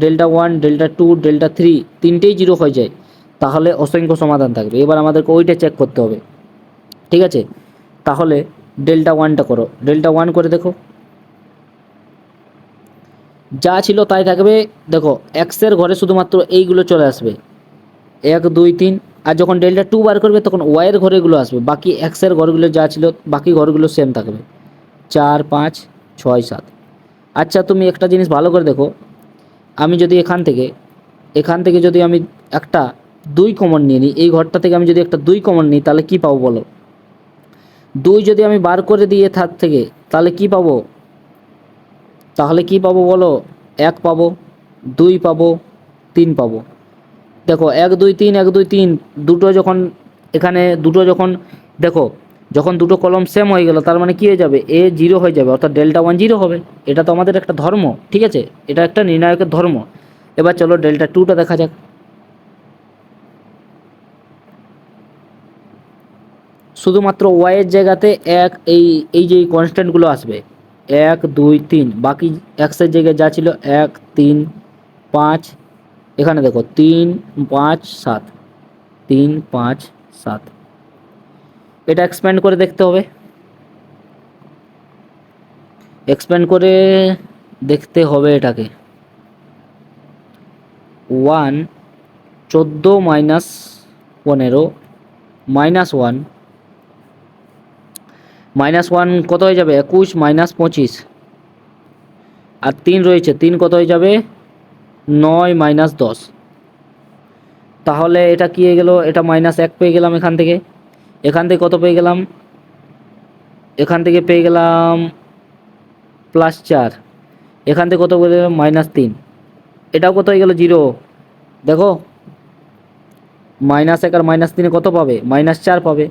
S1: ডেল্টা 1 ডেল্টা 2 ডেল্টা 3 তিনটেই 0 হয়ে যায়, তাহলে অসংখ্য সমাধান থাকবে। এবার আমাদেরকে ওইটা চেক করতে হবে। ঠিক আছে, তাহলে ডেল্টা ওয়ানটা করো, ডেল্টা ওয়ান করে দেখো, যা ছিল তাই থাকবে। দেখো এক্সের ঘরে শুধুমাত্র এইগুলো চলে আসবে, 1 2 3। আর যখন ডেল্টা টু বার করবে তখন ওয়াইয়ের ঘরেগুলো আসবে, বাকি এক্সের ঘরগুলো যা ছিল বাকি ঘরগুলো সেম থাকবে, 4 5 6 7। আচ্ছা তুমি একটা জিনিস ভালো করে দেখো, আমি যদি এখান থেকে যদি আমি একটা 2 কমন নিয়ে নিই, এই ঘরটা থেকে আমি যদি একটা 2 কমন নিই তাহলে কি পাবো বলো? 2 যদি আমি বার করে দিই থার থেকে তাহলে কি পাবো? বলো? 1 পাবো, 2 পাবো, 3 পাবো। দেখো 1 2 3 1 2 3 দুটো যখন এখানে দুটো যখন দেখো যখন দুটো কলম সেম হয়ে গেল তার মানে কি হয়ে যাবে? এ জিরো হয়ে যাবে, অর্থাৎ ডেল্টা ওয়ান জিরো হবে। এটা তো আমাদের একটা ধর্ম, ঠিক আছে, এটা একটা নির্ণায়কের ধর্ম। এবার চলো ডেল্টা টুটা দেখা যাক। শুধুমাত্র ওয়াইয়ের জায়গাতে এই যে কনস্ট্যান্টগুলো আসবে 1 2 3, বাকি এক্সের জায়গায় যা ছিল 1 3 5। এখানে দেখো 3 5 7, 3 5 7। এটা এক্সপ্যান্ড করে দেখতে হবে, এক্সপ্যান্ড করে দেখতে হবে এটাকে। 1 14 মাইনাস 15 -1, -1 কত হয়ে যাবে? 21 -25। আর 3 রয়েছে, 3 কত হয়ে যাবে? 9 -10। তাহলে এটা কি হয়ে গেল? এটা -1 পেয়ে গেলাম এখান থেকে। কত পেয়ে গেলাম? এখান থেকে পেয়ে গেলাম +4। এখান থেকে কত পেয়ে গেলাম? -3। এটাও কত হয়ে গেল? 0। দেখো -1 আর -3 কত পাবে? -4 পাবে।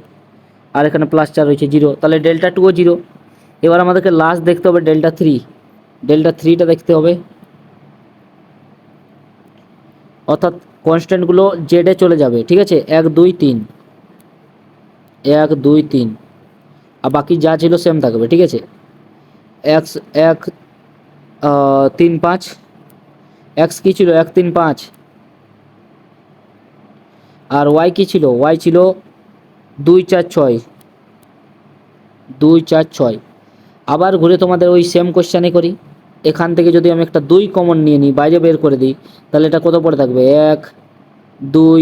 S1: আর এখানে +4 রয়েছে, 0। তাহলে ডেল্টা টুও 0। এবার আমাদেরকে লাস্ট দেখতে হবে ডেল্টা থ্রি। ডেল্টা থ্রিটা দেখতে হবে, অর্থাৎ কনস্ট্যান্টগুলো জেডে চলে যাবে, ঠিক আছে, 1 2 3, 1 2 3। আর বাকি যা ছিল সেম থাকবে, ঠিক আছে। এক্স 1 3 5, এক্স কী ছিল? 1 3 5। আর ওয়াই কী ছিল? ওয়াই ছিল 2 4 6, 2 4 6। আবার ঘুরে তোমাদের ওই সেম কোশ্চেনে করি। এখান থেকে যদি আমি একটা 2 কমন নিয়ে নিই, বাইরে বের করে দিই, তাহলে এটা কত পড়ে থাকবে? 1 2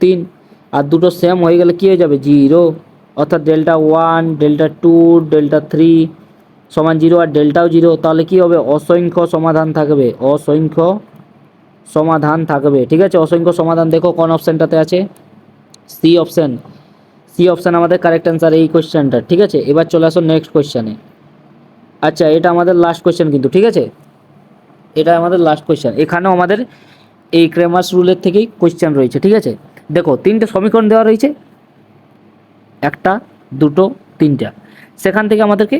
S1: 3। আর দুটো সেম হয়ে গেলে কী হয়ে যাবে? 0। অর্থাৎ delta one, delta two, delta three সমান 0, আর ডেল্টাও 0। তাহলে কি হবে? অসংখ্য সমাধান থাকবে, অসংখ্য সমাধান থাকবে, ঠিক আছে। অসংখ্য সমাধান দেখো কোন অপশানটাতে আছে? C option. সি অপশান আমাদের কারেক্ট অ্যান্সার এই কোশ্চেনটা, ঠিক আছে। এবার চলে আসো নেক্সট কোশ্চেনে। আচ্ছা এটা আমাদের লাস্ট কোশ্চেন কিন্তু, ঠিক আছে, এটা আমাদের লাস্ট কোশ্চেন। এখানেও আমাদের এই ক্রেমার্স রুলের থেকেই কোশ্চেন রয়েছে, ঠিক আছে। দেখো 3টে সমীকরণ দেওয়া রয়েছে, 1 2 3টা, সেখান থেকে আমাদেরকে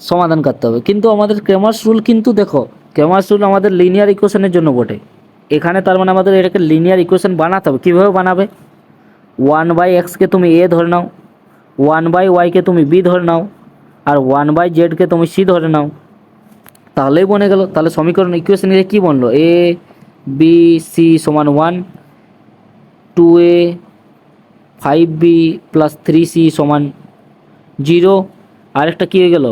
S1: সমাধান করতে হবে। কিন্তু আমাদের ক্রেমার্স রুল কিন্তু দেখো, ক্রেমার্স রুল আমাদের লিনিয়ার ইকুয়েশনের জন্য বটে। এখানে তার মানে আমাদের এটাকে লিনিয়ার ইকুয়েশন বানাতে হবে। কীভাবে বানাবে? 1/xকে তুমি এ ধরে নাও, 1/yকে তুমি বি ধরে নাও, আর 1/zকে তুমি সি ধরে নাও, তাহলেই বনে গেল। তাহলে সমীকরণ ইকুয়েশন কী বললো? এ বি সি সমান 1, 2a 5b প্লাস 3c সমান 0। আরেকটা কী হয়ে গেল?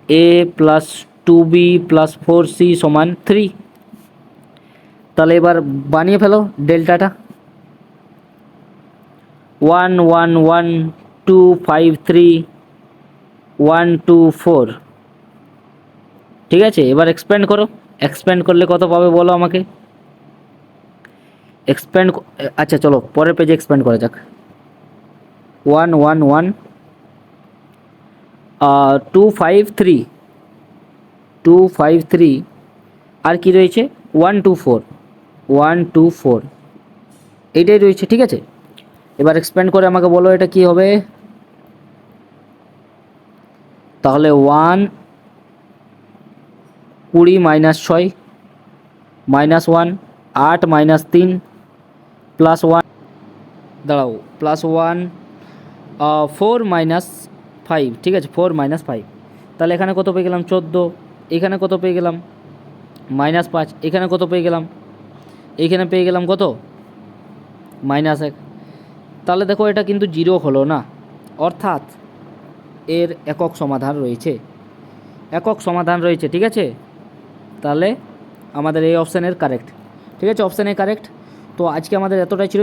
S1: a plus 2b plus 4c সমান 3। তাহলে এবার বানিয়ে ফেলো ডেল্টাটা। 1 1 1 2 5 3 1 2 4, ঠিক আছে। এবার এক্সপ্যান্ড করো, এক্সপ্যান্ড করলে কত পাবে বলো আমাকে? এক্সপ্যান্ড, আচ্ছা চলো পরের পেজে এক্সপ্যান্ড করা যাক। 1 1 1 2 5 3, 2 5 3, আর কি রয়েছে? 1 2 4, 1 2 4, এইটাই রয়েছে, ঠিক আছে। এবার এক্সপ্যান্ড করে আমাকে বলো এটা কি হবে? তাহলে 1 20 -6 -1 8 -3 +1, দাঁড়াও, +1 4 -5, ঠিক আছে, 4 -5। তাহলে এখানে কত পেয়ে গেলাম? 14। এখানে কত পেয়ে গেলাম? -5। এখানে কত পেয়ে গেলাম? এইখানে পেয়ে গেলাম কত? -1। তাহলে দেখো এটা কিন্তু 0 হলো না, অর্থাৎ এর একক সমাধান রয়েছে, একক সমাধান রয়েছে। ঠিক আছে, তাহলে আমাদের এই অপশানের কারেক্ট। ঠিক আছে, অপশানে কারেক্ট। তো আজকে আমাদের এতটাই ছিল।